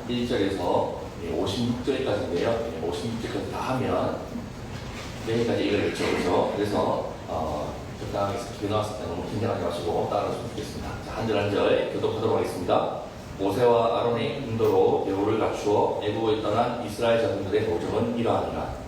1절에서 56절까지인데요. 56절까지 다 하면 내일까지 이걸 외쳐보죠. 그래서 적당하게 스킵이 나왔을 때 너무 긴장하지 마시고 따라하시면 좋겠습니다. 자, 한 절 한 절 교독하도록 하겠습니다. 모세와 아론의 인도로 예우를 갖추어 애국을 떠난 이스라엘 자손들의 노정은 이러하니라.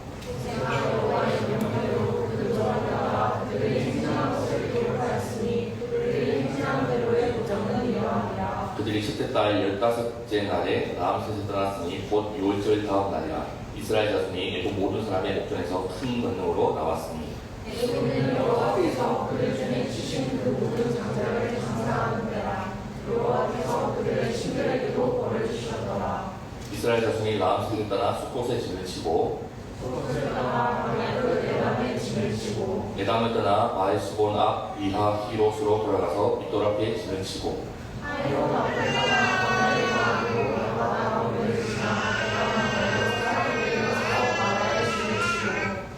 그들이 10대 달 15째 날에 라암셋을 떠났으니 곧 6월절 다음 날이라. 이스라엘 자손이 애국 모든 사람의 목전에서 큰 권능으로 나왔으니 애굽은 여호와께서 그들 중에 지신 그 모든 장자를 장사하는 데라. 여호와께서 그들의 신들에게도 벌을 주셨더라. 이스라엘 자손이 라암셋을 떠나 숫곳에 진을 치고 숫곳을 떠나 그 에담에 진을 치고 에담을 떠나 바알수본 앞 리하 히롯으로 돌아가서 윗돌 앞에 진을 치고 하이롯 앞을 떠나 바나를 가고 바다 왕을 지나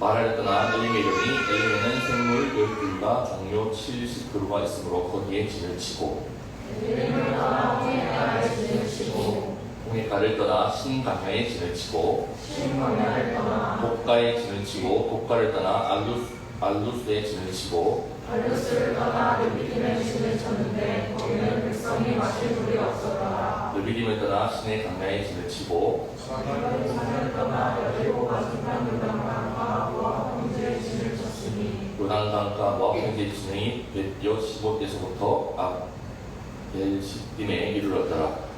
마라를 떠나 엘림에 이르니 엘림에는 생물 12가 종료 70그루가 있으므로 거기에 진을 치고 엘림을 떠나 홍해가에 진을 치고 홍해가를 떠나 신강야에 진을 치고 신강야를 떠나 독가에 진을 치고 독가를 떠나 알루스에 진을 치고 알루스를 떠나 르비딤에 진을 쳤는데 거기는 백성이 마실 물이 없었더라. 르비딤을 떠나 신의 강야에 진을 치고 산을 떠나 여리고 맞은편 요단강과 모압 평지에 진을 쳤으니 요단강과 모압 평지의 진이 벳요 15대서부터 앞 벨시딤에 이르렀더라.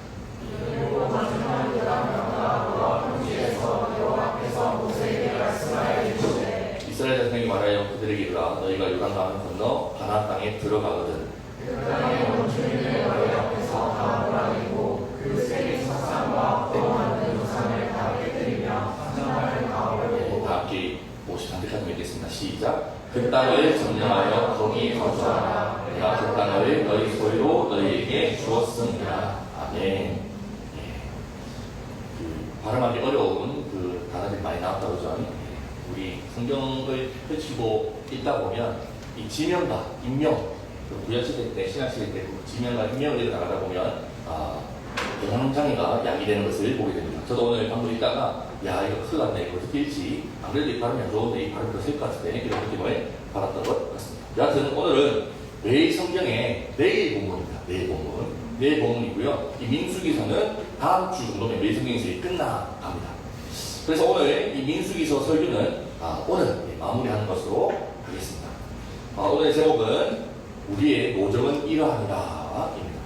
그리고 맞은편 요단강과 모압 평지에서 여호와께서 모세에게 말씀하여 이르시되 이스라엘 자손에게 말하여 그들에게 이르라. 너희가 요단강을 건너 가나안 땅에 들어가거든 그 땅의 원주민의 너희 앞에서 다 몰아내고 그 세계 석산과 또 만든 우상을 다 깨뜨리며 성전을 다 버리고 다 함께 53절까지 읽겠습니다. 시작. 그 땅을 점령하여 거기 거주하라. 내가 그 땅을 너희 소유로 너희에게 주었습니다. 아멘. 예. 발음하기 어려운 그 단어들이 많이 나왔다 그러죠. 우리 성경을 펼치고 읽다 보면 이 지명과 인명, 구약시대 때, 신약시대 때 지명과 인명을 읽어나가다 보면 영양장애가 야기되는 것을 보게 됩니다. 저도 오늘 방금 읽다가 야 이거 큰일 났네, 이거 어떻게 읽지? 안 그래도 이 발음이 안 좋은데 이 발음이 더 셀 것 같은데 이런 느낌을 받았던 것 같습니다. 여하튼 오늘은 매일 성경의 내일 본문입니다. 내일 본문이고요. 이 민수기서는 다음 주 정도면 매일 성경에서 끝나갑니다. 그래서 오늘 이 민수기서 설교는 오늘 마무리하는 것으로 하겠습니다. 오늘의 제목은 우리의 노정은 이러하니라 입니다.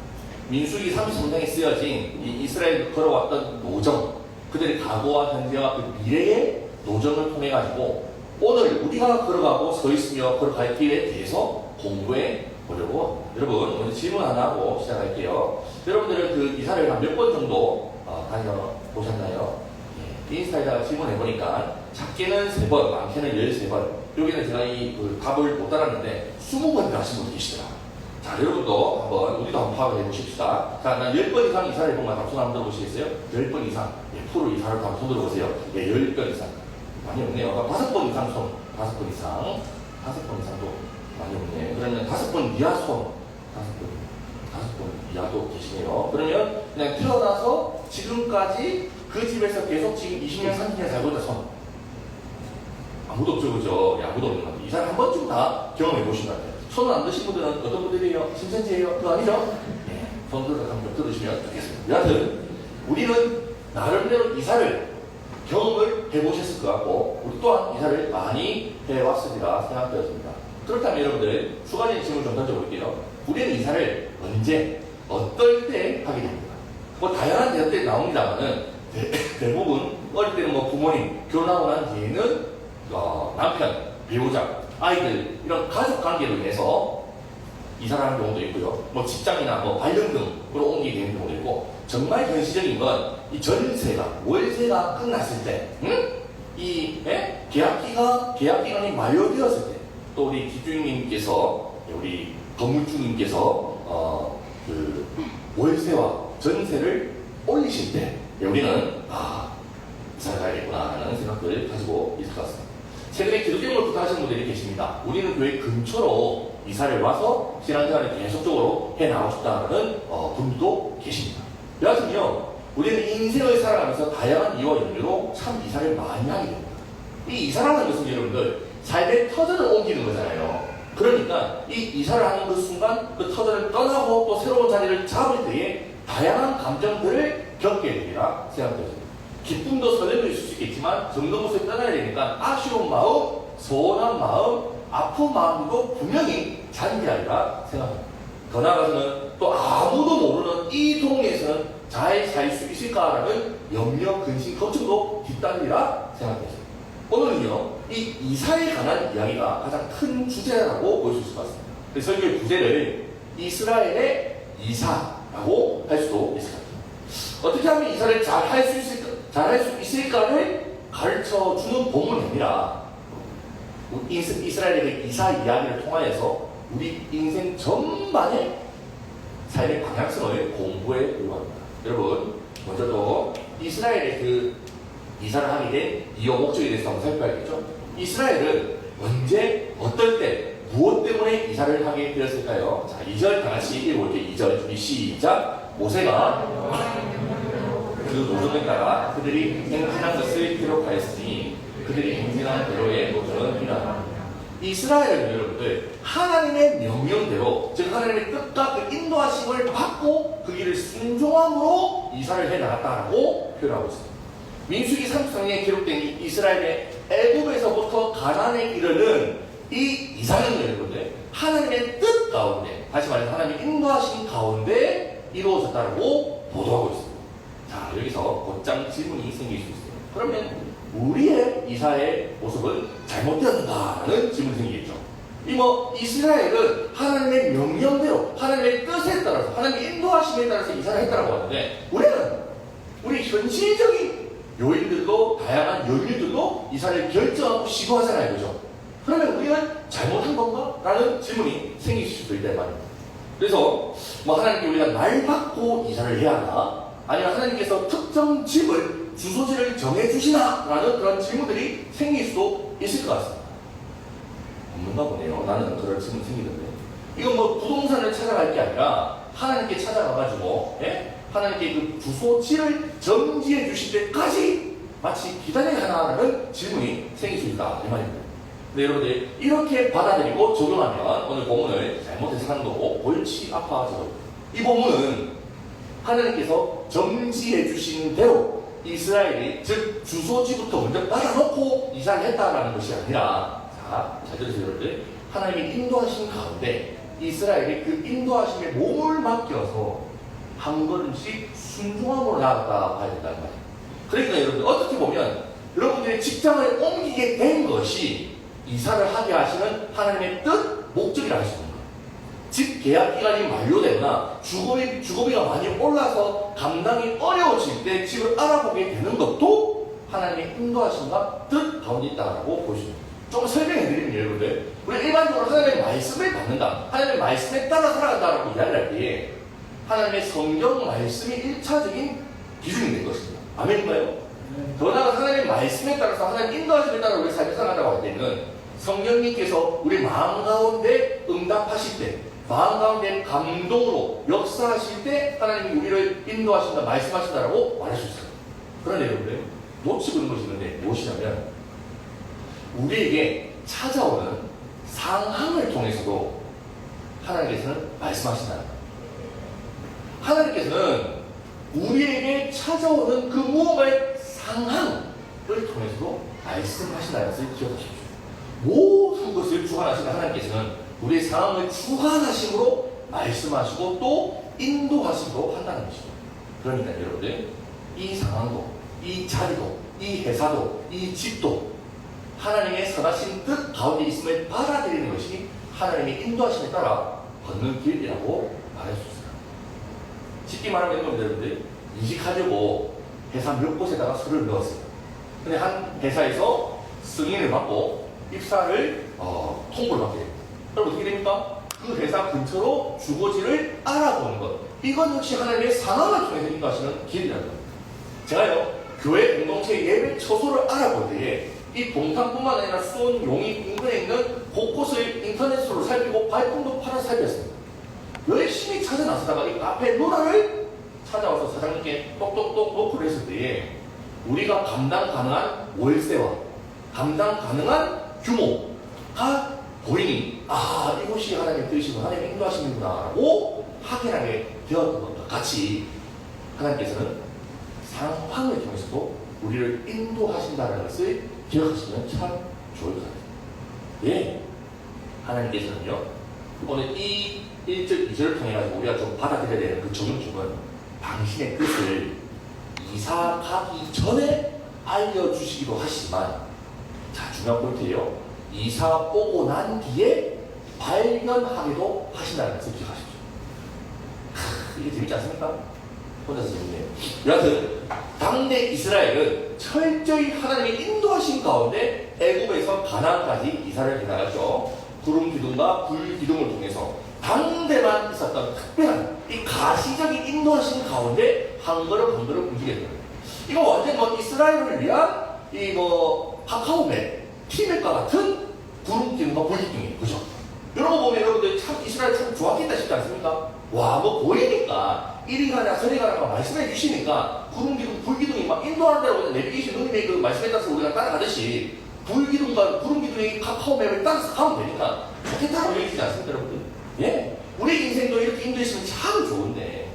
민수기 33장에 쓰여진 이 이스라엘 걸어왔던 노정, 그들의 과거와 현재와 그 미래의 노정을 통해 가지고 오늘 우리가 걸어가고 서 있으며 걸어갈 길에 대해서 공부해 보려고. 여러분 먼저 질문 하나 하고 시작할게요. 여러분들은 그 이사를 한 몇 번 정도 다녀보셨나요? 인스타에다가 질문해보니까 작게는 3번, 많게는 13번. 여기는 제가 그 답을 못 달았는데 20번 하신 분도 계시더라. 자, 여러분도 우리도 한번 파악을 해보십시다. 자, 난 10번 이상 이사를 해본 거 손 한번 들어보시겠어요? 10번 이상. 프로 이사를 한번 손 들어보세요. 10번 이상. 많이 없네요. 5번 이상 손. 5번 이상. 5번 이상도 많이 없네. 그러면 5번 이하 손. 5번 이하도 계시네요. 그러면 그냥 태어나서 지금까지 그 집에서 계속 지금 20년, 30년 살고 있는 손. 아무도 없죠, 그죠? 아무도 없는 것 같아요. 이 사람 한 번쯤 다 경험해 보신 것 같아요. 손을 안 드신 분들은 어떤 분들이에요? 신천지예요? 그거 아니죠? 네. 손 들어서 한번 들으시면 좋겠습니다. 여하튼, 우리는 나름대로 이사를 경험을 해보셨을 것 같고, 우리 또한 이사를 많이 해왔으리라 생각되었습니다. 그렇다면 여러분들, 수가적인 질문을 좀 던져볼게요. 우리는 이사를 언제, 어떨 때 하게 됩니까? 뭐, 다양한 대답들이 나옵니다만은, 대부분 어릴 때는 뭐 부모님 결혼하고 난 뒤에는 남편, 배우자, 아이들 이런 가족 관계로 인해서 이사를 하는 경우도 있고요. 뭐 직장이나 뭐 발령 등으로 옮기게 되는 경우도 있고, 정말 현실적인 건 이 전세가 월세가 끝났을 때, 이 계약 기간이 만료되었을 때, 또 우리 기주님께서 우리 건물주님께서 그 월세와 전세를 올리실 때 우리는 이사를 가야겠구나 하는 생각들을 가지고 있을 것 같습니다. 최근에 기독교인을 부탁하시는 분들이 계십니다. 우리는 교회 근처로 이사를 와서 신앙생활을 계속적으로 해나가고 싶다는 분도 계십니다. 여하튼요, 우리는 인생을 살아가면서 다양한 이유와 연유로 참 이사를 많이 하게 됩니다. 이 이사라는 것은 여러분들 삶의 터전을 옮기는 거잖아요. 그러니까 이 이사를 하는 그 순간 그 터전을 떠나고 또 새로운 자리를 잡을 때에 다양한 감정들을 겪게 됩니다. 생각되죠. 기쁨도 설렘도 있을 수 있겠지만 정든 곳을 떠나야 되니까 아쉬운 마음, 서운한 마음, 아픈 마음도 분명히 잔디하리라 생각합니다. 더 나아가서는 또 아무도 모르는 이 동네에서는 잘 살 수 있을까라는 염려, 근심, 걱정도 뒤따르리라 생각했어요. 오늘은요, 이 이사에 관한 이야기가 가장 큰 주제라고 볼 수 있을 것 같습니다. 그래서 설교의 부제를 이스라엘의 이사라고 할 수도 있을 것 같아요. 어떻게 하면 이사를 잘 할 수 있을까를 가르쳐 주는 본문이 아니라 이스라엘의 이사 이야기를 통하여서 우리 인생 전반의 삶의 방향성을 공부해 보려고 합니다. 여러분, 먼저 또 이스라엘의 그 이사를 하게 된 이유 목적에 대해서 한번 살펴봐야겠죠. 이스라엘은 언제, 어떨 때, 무엇 때문에 이사를 하게 되었을까요? 자, 2절 다 같이 읽어볼게요. 2절 준비 시작. 모세가 그 노정에 따라 그들이 행진한 것을 기록하였으니 그들이 행진한 대로의 노정은 이러하니라. 이스라엘은 여러분들 하나님의 명령대로, 즉 하나님의 뜻과 그 인도하심을 받고 그 길을 순종함으로 이사를 해나갔다라고 표현하고 있습니다. 민수기 33장에 기록된 이 이스라엘의 애굽에서부터 가나안에 이르는 이 이사는 여러분들 하나님의 뜻 가운데, 다시 말해서 하나님의 인도하심 가운데 이루어졌다고 보도하고 있습니다. 자, 여기서 곧장 질문이 생길 수 있어요. 그러면 우리의 이사의 모습은 잘못되었는가라는 질문이 생기겠죠. 이스라엘은 하나님의 명령대로, 하나님의 뜻에 따라서, 하나님의 인도하심에 따라서 이사를 했다고 하는데, 우리 현실적인 요인들도, 다양한 연유들도 이사를 결정하고 시도하잖아요. 그죠? 그러면 우리는 잘못한 건가? 라는 질문이 생길 수도 있단 말입니다. 그래서, 하나님께 우리가 날 받고 이사를 해야 하나? 아니면 하나님께서 특정 집을, 주소지를 정해주시나? 라는 그런 질문들이 생길 수도 있을 것 같습니다. 없는가 보네요. 나는 그런 질문이 생기는데. 이건 부동산을 찾아갈 게 아니라 하나님께 찾아가가지고, 하나님께 그 주소지를 정지해 주실 때까지 마치 기다려야 하나라는 질문이 생길 수 있다. 이 말입니다. 근데 여러분들, 이렇게 받아들이고 적용하면 오늘 본문을 잘못 해석하는 거고 골치 아파져요. 이 본문은 하나님께서 정지해 주신 대로 이스라엘이, 즉 주소지부터 먼저 받아놓고 이사를 했다라는 것이 아니라, 자, 잘 들으세요 여러분들. 하나님의 인도하신 가운데 이스라엘이 그 인도하심에 몸을 맡겨서 한 걸음씩 순종함으로 나아갔다 봐야 된다는 말이에요. 그러니까 여러분들, 어떻게 보면 여러분들의 직장을 옮기게 된 것이 이사를 하게 하시는 하나님의 뜻, 목적이라 할 수 있는 거예요. 즉 계약 기간이 만료되거나 주거비가 많이 올라서 감당이 어려워질 때 집을 알아보게 되는 것도 하나님의 인도하심과 뜻 가운데 있다고 보시면, 좀 설명해드리면 여러분들, 우리 일반적으로 하나님의 말씀을 받는다, 하나님의 말씀에 따라 살아간다라고 이야기를 할 때에 하나님의 성경 말씀이 1차적인 기준이 된 것입니다. 아멘인가요? 더 나아가 하나님의 말씀에 따라서, 하나님의 인도하심에 따라 우리 삶을 살아간다고 할 때는 성령님께서 우리 마음 가운데 응답하실 때, 마음 가운데 감동으로 역사하실 때 하나님이 우리를 인도하신다, 말씀하신다라고 말할 수 있어요. 그런데 여러분들, 놓치고 있는 것이 있는데 무엇이냐면, 우리에게 찾아오는 상황을 통해서도 하나님께서는 말씀하신다는 거예요. 하나님께서는 우리에게 찾아오는 그 무언가의 상황을 통해서도 말씀하신다는 것을 기억하십시오. 모든 것을 주관하시는 하나님께서는 우리의 상황을 주관하심으로 말씀하시고 또 인도하시기도 한다는 것이죠. 그러니까 여러분들, 이 상황도, 이 자리도, 이 회사도, 이 집도 하나님의 선하신 뜻 가운데 있음을 받아들이는 것이 하나님의 인도하심에 따라 걷는 길이라고 말할 수 있습니다. 쉽게 말하면 여러분들, 이직하려고 회사 몇 곳에다가 서류를 넣었어요. 근데 한 회사에서 승인을 받고 입사를 통보를 받게 됩니다. 그럼 어떻게 됩니까? 그 회사 근처로 주거지를 알아보는 것, 이건 역시 하나님의 상황을 통해서 인도하시는 길이라는 겁니다. 제가요, 교회 공동체 예배 처소를 알아볼 때에 이 동탄뿐만 아니라 수원, 용인 인근에 있는 곳곳을 인터넷으로 살피고 발품도 팔아 살폈습니다. 열심히 찾아 나서다가 이 카페 루라를 찾아와서 사장님께 똑똑똑 노크를 했을 때에 우리가 감당 가능한 월세와 감당 가능한 규모가 보이니 이곳이 하나님의 뜻이고 하나님의 인도하시는구나 라고 확인하게 되었던 것과 같이 하나님께서는 상황을 통해서도 우리를 인도하신다는 것을 기억하시면 참 좋을 것 같아요. 예, 하나님께서는요 오늘 이 1절, 2절을 통해 가지고 우리가 좀 받아들여야 되는 그 적용점은 당신의 뜻을 이사 가기 전에 알려주시기도 하시지만, 자, 중요한 포인트예요. 이사 오고 난 뒤에 발견하기도 하신다는 것을 기억하십시오. 이게 재밌지 않습니까? 혼자서 재밌네요. 여하튼 당대 이스라엘은 철저히 하나님의 인도하신 가운데 애굽에서 가나안까지 이사를 해나갔죠. 구름 기둥과 불 기둥을 통해서 당대만 있었던 특별한 이 가시적인 인도하신 가운데 한 걸음 한 걸음 움직였던 거예요. 이거 완전 뭐 이스라엘을 위한 이 뭐 카카오맵, 티맵과 같은 구름 기둥과 불 기둥이에요. 그죠? 여러분 보면 여러분들 참 이스라엘 참 좋았겠다 싶지 않습니까? 와, 뭐 보이니까 이리 가냐 저리 가냐 말씀해 주시니까 구름 기둥, 불 기둥이 막 인도하는 대로 내비게이션 누님의 그 말씀에 따라서 우리가 따라가듯이 불 기둥과 구름 기둥의 카카오맵을 따라서 가면 되니까 좋겠다고 얘기하지 않습니까, 여러분들? 예? 우리 인생도 이렇게 인도했으면 참 좋은데,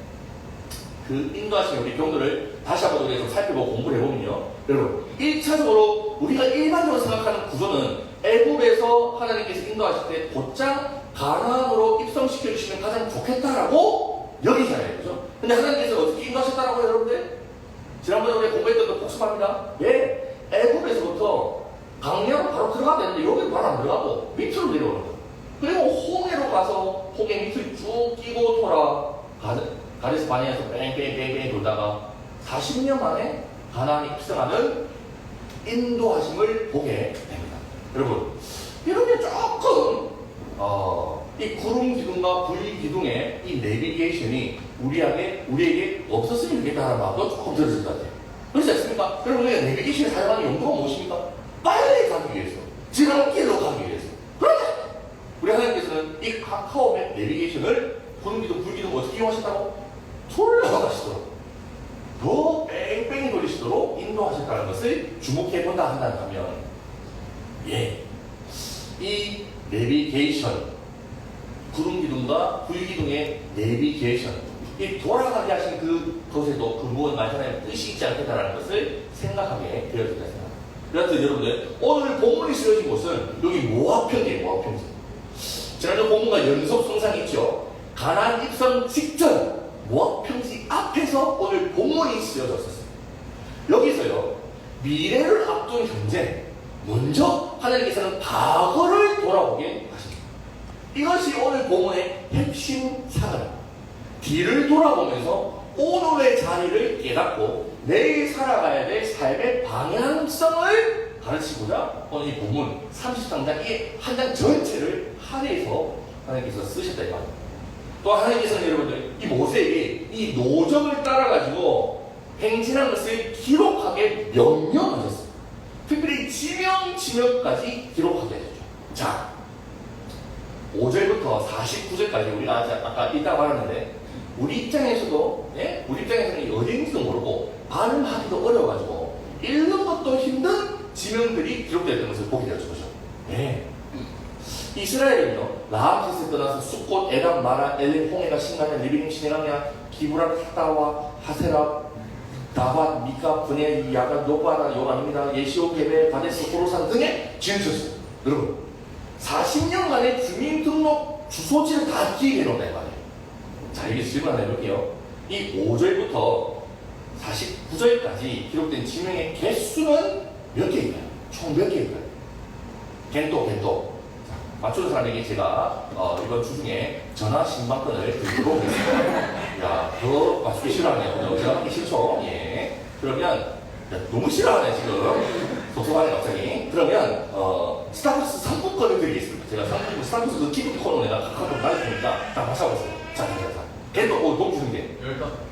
그 인도하시는 우리 경도를 다시 한번 우리가 좀 살펴보고 공부를 해보면요, 여러분 1차적으로 우리가 일반적으로 생각하는 구조는 애굽에서 하나님께서 인도하실 때 곧장 가나안으로 입성시켜 주시면 가장 좋겠다라고 여기잖아요, 그죠? 근데 하나님께서 어떻게 인도하셨다라고요, 여러분들? 지난번에 우리 공부했던 거 복습합니다. 예, 애굽에서부터 강야로 바로 들어가야 되는데 여기 바로 안 들어가고 밑으로 내려오는 거예요. 그리고 홍해로 가서 홍해 밑을 쭉 끼고 돌아 가데스 바네아에서 뺑뺑뺑뺑 돌다가 40년 만에 가나안에 입성하는 인도하심을 보게 됩니다. 여러분, 이러면 조금 이 구름 기둥과 불 기둥의 이 내비게이션이 우리에게 없었으면 좋겠다는 마음도 조금 들었을 것 같아요. 그렇지 않습니까? 여러분, 우리가 내비게이션을 사용하는 용도가 무엇입니까? 빨리 가기 위해서, 지름길로 가기 위해서. 그런데 우리 하나님께서는 이 카카오맵 내비게이션을 구름 기둥, 불 기둥 어떻게 이용하셨다고? 돌려가시도록, 더 뺑뺑이 돌리시도록 인도하셨다는 것을 주목해본다 한다면, 예, 이 내비게이션, 구름 기둥과 불 기둥의 내비게이션, 이 돌아가게 하신 그것에도 그 무언가 하나님의 뜻이 있지 않겠다는 것을 생각하게 되어졌다 생각합니다. 여하튼 여러분들, 오늘 본문이 쓰여진 곳은 여기 모압평지예요, 모압평지. 지난주 본문과 연속 성상이 있죠. 가나안 입성 직전 모압평지 앞에서 오늘 본문이 쓰여졌었어요. 여기서요, 미래를 앞둔 현재, 먼저 하나님께서는 과거를 돌아보게 하십니다. 이것이 오늘 본문의 핵심 사건입니다. 뒤를 돌아보면서 오늘의 자리를 깨닫고 내일 살아가야 될 삶의 방향성을 가르치고자 오늘 이 본문 33장 이 한 장 전체를 할애해서 하나님께서 쓰셨다 이 말입니다. 또 하나님께서는 여러분들 이 모세에게 이 노정을 따라가지고 행진한 것을 기록하게 명령하셨습니다. 특별히 지명까지 기록하게 하셨죠. 자, 5절부터 49절까지 우리가 아까 이따 말했는데, 우리 입장에서도, 예? 우리 입장에서는 어딘지도 모르고 발음하기도 어려워가지고 읽는 것도 힘든 지명들이 기록되었던 것을 보게 되었죠. 예. 이스라엘은요, 라암셋을 떠나서 숫꽃, 에람, 마라, 엘림, 홍해가, 신가냐, 리비님, 시네가냐, 기브라, 타다와, 하세라, 다밭, 미카, 브네, 야가, 노바라, 요람입니다. 예시오, 게베, 바데스, 호로산 등에 지으셨어요. 여러분, 40년간의 주민등록 주소지를 다 기획해 놓는다 이 말이에요. 자, 여기서 질문 하나 해볼게요. 이 5절부터 49절까지 기록된 지명의 개수는 몇 개일까요? 총 몇 개일까요? 겐또. 맞추는 사람에게 제가 이번 주 중에 전화 신방권을 드리도록 하겠습니다. 야, 더 맞추기 싫어하네요. 제가 하기 싫죠? 예. 그러면, 야, 너무 싫어하네, 지금. 속속하네, 갑자기. 그러면, 스타벅스 상품권을 드리겠습니다. 제가 스타벅스 그 기프트 코너 내가 카카오톡 날려주니까 딱 맞춰보세요. 자. 걔도, 너무 주는데.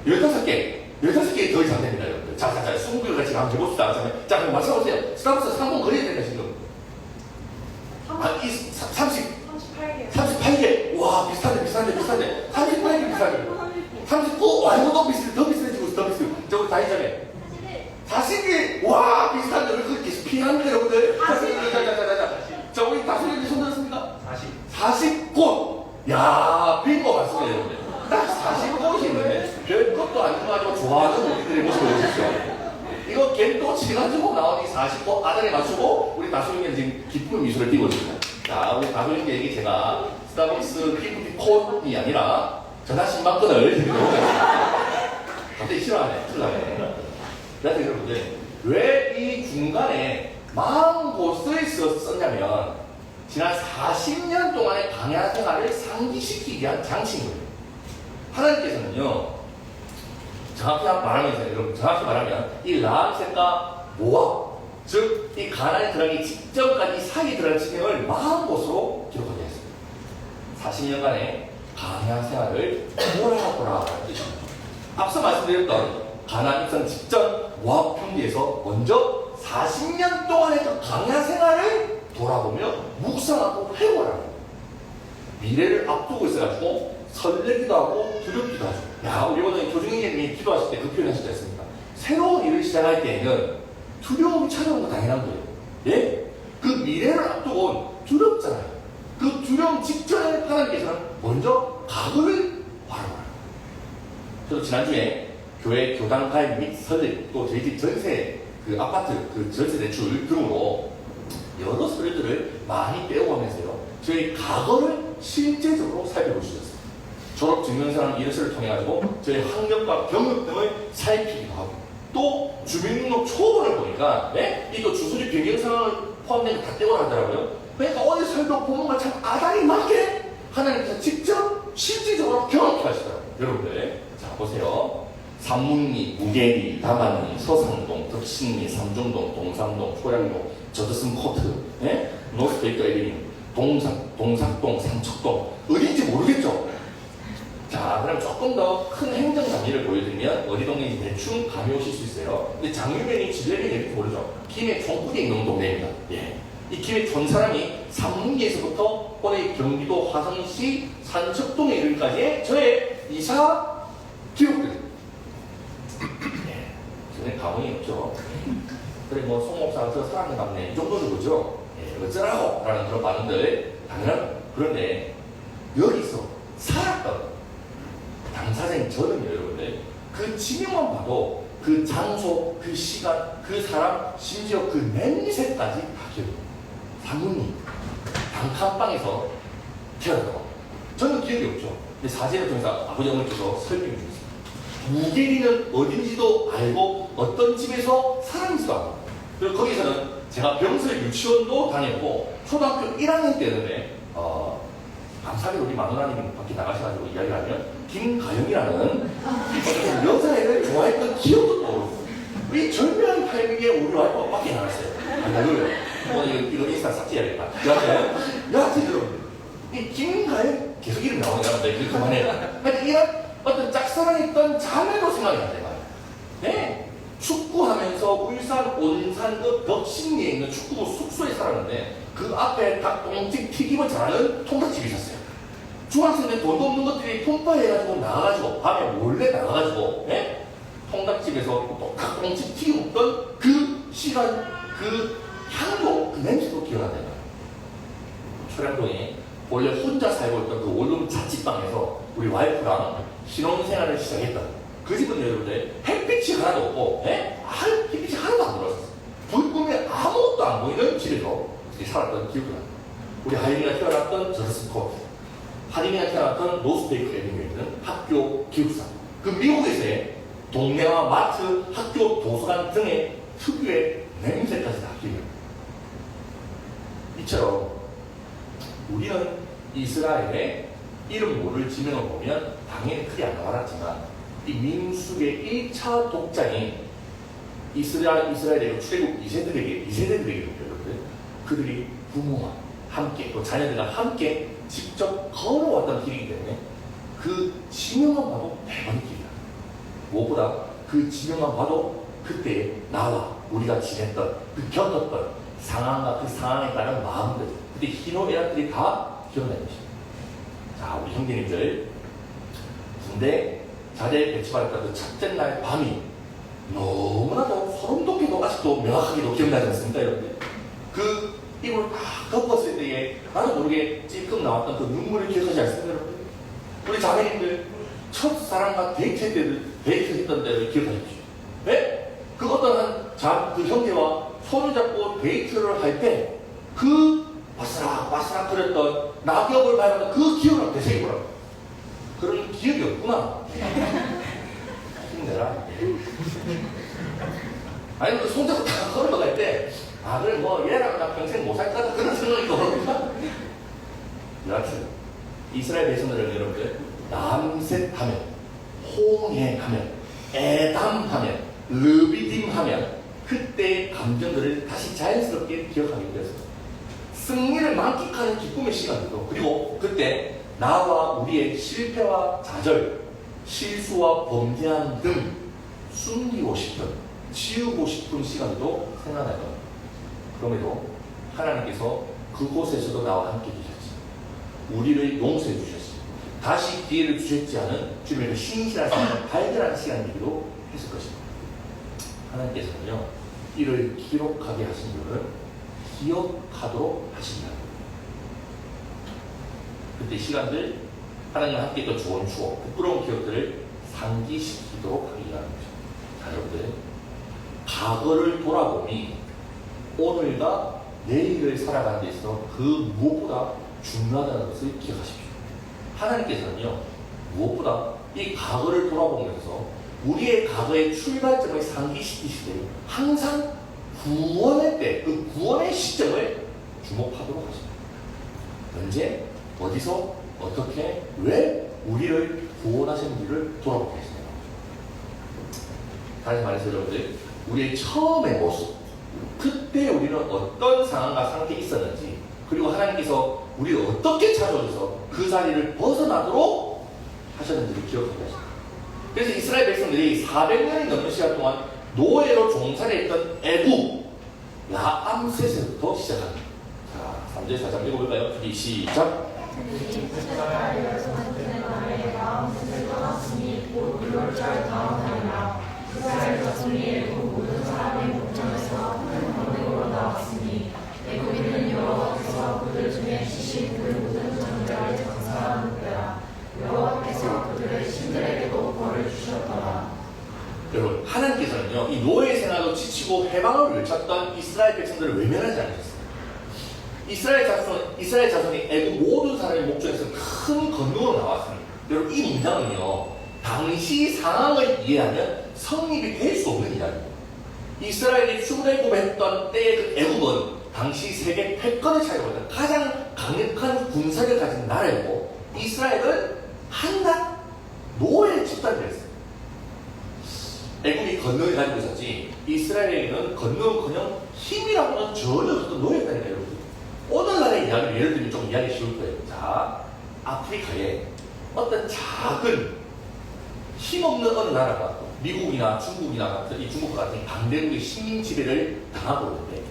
15개. 15개 더 이상 됩니다, 여러분들. 자, 20개를 같이 한번 해봅시다. 자, 그럼 맞춰보세요. 스타벅스 상품 거래야 된다, 지금. 38개. 와, 비슷한데. 38개 비슷한데. 39, 와, 이거 더 비슷해. 가해자매 41. 와, 비슷한데 왜 그렇게 피하는데 여러분들? 41. 자, 우리 다수령님 손 들었습니까? 40. 40꽃. 야, 빙고 맞습니다, 여러분들. 딱 40꽃이 있는데 별것도 아니고 가지고 좋아하는 우리들의 모습을 보십시오. 이거 겐또 치가지고 나온 이 40꽃 아들에 맞추고 우리 다수령님 지금 기쁨의 미소를 띄고 있습니다. 자, 우리 다수령님에게 제가 스타벅스 피부티 콘이 아니라 전화 10만건을 드리도록 하겠습니다. 갑자기 싫어하네. 그래서 여러분들 왜 이 중간에 40곳을 썼냐면 지난 40년 동안의 강야 생활을 상기시키기 위한 장치인 거예요. 하나님께서는요, 정확히 말하면, 여러분, 정확히 말하면 이 라암셋과 모압, 즉 이 가나안에 들어가기 직전까지 사이에 들어갈 지명을 40곳으로 기록하게 했습니다. 40년간의 강야 생활을 돌아보라 뜻입니다. 앞서 말씀드렸던 가나안 입성 직전 모압 평지에서 먼저 40년 동안의 그 강야 생활을 돌아보며 묵상하고 회고하라고. 미래를 앞두고 있어가지고 설레기도 하고 두렵기도 하죠. 야, 우리 이번에 조중희님이 기도하실 때 그 표현 하시지 않습니까? 새로운 일을 시작할 때에는 두려움이 찾아오는 거 당연한 거예요. 예? 그 미래를 앞두고 두렵잖아요. 그 두려움 직전에 하나님께서는 먼저 각오를 바라봐요. 저도 지난주에 교회 교당 가입 및 설립, 또 저희 집 전세, 그 아파트, 그 전세 대출 등으로 여러 서류들을 많이 빼오면서요, 저희 과거를 실제적으로 살펴보셨습니다. 졸업 증명서랑 이력서를 통해가지고 저희 학력과 경력 등을 살피기도 하고, 또 주민등록 초본을 보니까, 네? 이거 주소지 변경 상황을 포함된 거 다 떼고 나더라고요. 그러니까 어디 설교 보면가 참 아다리 맞게 하나님께서 직접 실질적으로 경험케 하시더라고요. 여러분들, 자, 보세요. 삼문리, 무계리, 다만리, 서상동, 덕신리, 삼중동, 동상동, 초량동, 저드슨 코트, 예? 노스페이크 에비뉴, 동삭동, 삼척동, 어딘지 모르겠죠? 자, 그럼 조금 더 큰 행정 단위를 보여드리면 어디 동네인지 대충 감이 오실 수 있어요. 근데 장유명이 지도에는 이렇게 모르죠. 김해 총국에 있는 동네입니다. 예. 이 김해 촌 사람이 삼문리에서부터 오늘 경기도 화성시 산척동에 이르기까지의 저의 이사 기록들. 저는 감흥이 없죠. 그래, 뭐, 송목사가 저 사랑을 받네. 이 정도는 그죠? 예, 어쩌라고? 라는 그런 반응들. 당연한. 그런데, 여기서 살았던 당사자인 저는요, 여러분들. 그 지명만 봐도 그 장소, 그 시간, 그 사람, 심지어 그 냄새까지 다 기억해요. 사모님, 단칸방에서 태어났다고. 저는 기억이 없죠. 근데 사진을 통해서 아버지 어머니께서 설명해 주셨어요. 무계리는 어딘지도 알고 어떤 집에서 살았는지도 알고, 그리고 거기서는 제가 병설 유치원도 다녔고 초등학교 1학년 때였는데 감사하게 우리 마누라님이 밖에 나가셔가지고 이야기를 하면 김가영이라는 여자애를 좋아했던 기억도 떠오르고, 이 절묘한 타이밍에 우리 와이프가 밖에 나갔어요. 오늘 이거 인스타 삭제해야겠다. 여하튼 여러분, 이 김가영 계속 이름 나오니까 이거 그만해요. 하여튼 이런 어떤 짝사랑했던 자매도 생각이 안 돼요. 네. 축구하면서 울산 온산 그 덕신리에 있는 축구부 숙소에 살았는데 그 앞에 닭똥집 튀김을 잘하는 통닭집이 있었어요. 중학생 때 돈도 없는 것들이 통파해가지고 나가가지고 밤에 몰래 나가가지고, 네? 통닭집에서 또 닭똥집 튀김 먹던 그 시간, 그 향도, 그 냄새도 기억나네요. 초량동에 원래 혼자 살고 있던 그 원룸 자취방에서 우리 와이프랑 신혼생활을 시작했던 그 집은 여러분들 햇빛이 하나도 없고, 예? 햇빛이 하나도 안 들어왔었어요. 불 끄면 아무것도 안 보이는 집에서 살았던 기억이 납니다. 우리 하임이가 태어났던 저스코트, 하림이가 태어났던 노스페이크 에비뉴에 있는 학교 기숙사, 그 미국에서의 동네와 마트, 학교 도서관 등의 특유의 냄새까지 다 기억합니다. 이처럼 우리는 이스라엘의 이름 모를 지명을 보면 당연히 크게 안 나왔지만 이 민수의 1차 독자인 이스라엘의 출애굽 2세대들에게 그들이 부모와 함께 또 자녀들과 함께 직접 걸어왔던 길이기 때문에 그 지명만 봐도 대박의 길이다. 무엇보다 그 지명만 봐도 그때 나와 우리가 지냈던 그 겪었던 상황과 그 상황에 따른 마음들, 그때 희노애락들이 다 기억나는 것입니다. 자, 우리 형제님들, 군대 자대 배치받았던 그 첫째 날 밤이 너무나도 소름 돋게도 아직도 명확하게도 기억나지 않습니까, 여러분들? 그 이걸 딱 덮었을 때에 나도 모르게 찔끔 나왔던 그 눈물을 기억하지 않습니까, 여러분들? 우리 자매님들 첫사랑과 데이트했던 때를 기억하십시오. 네? 그 어떤 그 형제와 손을 잡고 데이트를 할 때 그 바스락바스락 거렸던 낙엽을 밟았던 그 기억을 되새겨보라고. 그런 기억이 없구나. 힘내라. 아니, 그 손잡고 딱 걸어갈 때, 그래, 뭐, 얘랑 나 평생 못 살 거다. 그런 생각이 들어옵니까? 여하튼, 이스라엘 백성들은 여러분들, 남셋 하면, 홍해 하면, 에담 하면, 르비딤 하면, 그때의 감정들을 다시 자연스럽게 기억하게 되었습니다. 승리를 만끽하는 기쁨의 시간이고, 그리고 그때 나와 우리의 실패와 좌절, 실수와 범죄함 등 숨기고 싶은, 지우고 싶은 시간도 생각날 겁니다. 그럼에도 하나님께서 그곳에서도 나와 함께 계셨지. 우리를 용서해 주셨지. 다시 기회를 주셨지 않은 주님의 신실한 삶을 발견하는 시간이기도 했을 것입니다. 하나님께서는요, 이를 기록하게 하신 이유는 기억하도록 하신다. 그때 시간들, 하나님과 함께 또 좋은 추억, 부끄러운 기억들을 상기시키도록 하기 위한 것입니다. 자, 여러분들, 과거를 돌아보니 오늘과 내일을 살아가는 데 있어서 그 무엇보다 중요하다는 것을 기억하십시오. 하나님께서는요, 무엇보다 이 과거를 돌아보면서 우리의 과거의 출발점을 상기시키시되 항상 구원의 때, 그 구원의 시점을 주목하도록 하십니다. 언제, 어디서, 어떻게, 왜 우리를 구원하셨는지를 돌아보게 하시네요. 다시 말해서 여러분들, 우리의 처음의 모습, 그때 우리는 어떤 상황과 상태에 있었는지, 그리고 하나님께서 우리를 어떻게 찾아오셔서 그 자리를 벗어나도록 하셨는지를 기억하게 하십니다. 그래서 이스라엘 백성들이 400년이 넘는 시간 동안 노예로 종살이했던 애굽 라암셋에서부터 시작합니다. 자, 3절 4절 읽어볼까요? 준비 시작. 이스라엘 자손이 애굽 모든 사람의 목전에서 큰 권능으로 나왔으니 애굽인은 여호와께서 그들 중에 치신 그 모든 전쟁을 장사하는 때라. 여호와께서 그들의 신들에게도 벌을 주셨더라. 여러분, 하나님께서는요, 이 노예 생활로 지치고 해방을 외쳤던 이스라엘 백성들을 외면하지 않으셨어요. 이스라엘 자손이 애굽 모든 사람의 목전에서 큰 권능으로 나왔습니다. 여러분, 이 문장은요, 당시 상황을 이해하면 성립이 될 수 없는 이야기입니다. 이스라엘이 출애굽했던 때의 그 애굽은 당시 세계 패권을 차지하고 있는 가장 강력한 군사를 가진 나라이고, 이스라엘은 한낱 노예 집단이었어요. 애굽이 권능을 가지고 있었지, 이스라엘에게는 권능은커녕 힘이라고는 전혀 없었던 노예였다니까요, 여러분. 오늘날의 이야기를 예를 들면 좀 이해하기 쉬울 거예요. 자, 아프리카에 어떤 작은 힘없는 어느 나라가 미국이나 중국이나 같은, 이 중국과 같은 강대국의 식민 지배를 당하고 있는데,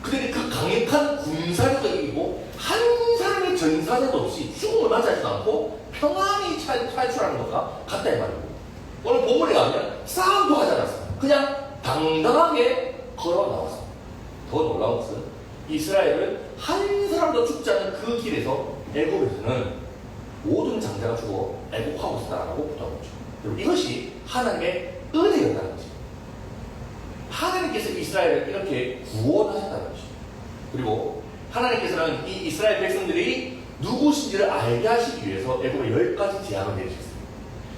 그들이 그 강력한 군사력을 이기고 한 사람의 전사자도 없이 죽음을 맞이하지도 않고 평안히 탈출하는 것과 같다 이 말이고, 오늘 본문에 가면 싸움도 하지 않았어요. 그냥 당당하게 걸어 나왔어요. 더 놀라운 것은 이스라엘은 한 사람도 죽지 않은 그 길에서 애굽에서는 모든 장자가 죽어 애국하고 있다라고 부탁하죠. 이것이 하나님의 은혜였다는 것입니다. 하나님께서 이스라엘을 이렇게 구원하셨다는 것입니다. 그리고 하나님께서는 이 이스라엘 백성들이 누구신지를 알게 하시기 위해서 애굽에 10가지 재앙을 내리셨습니다.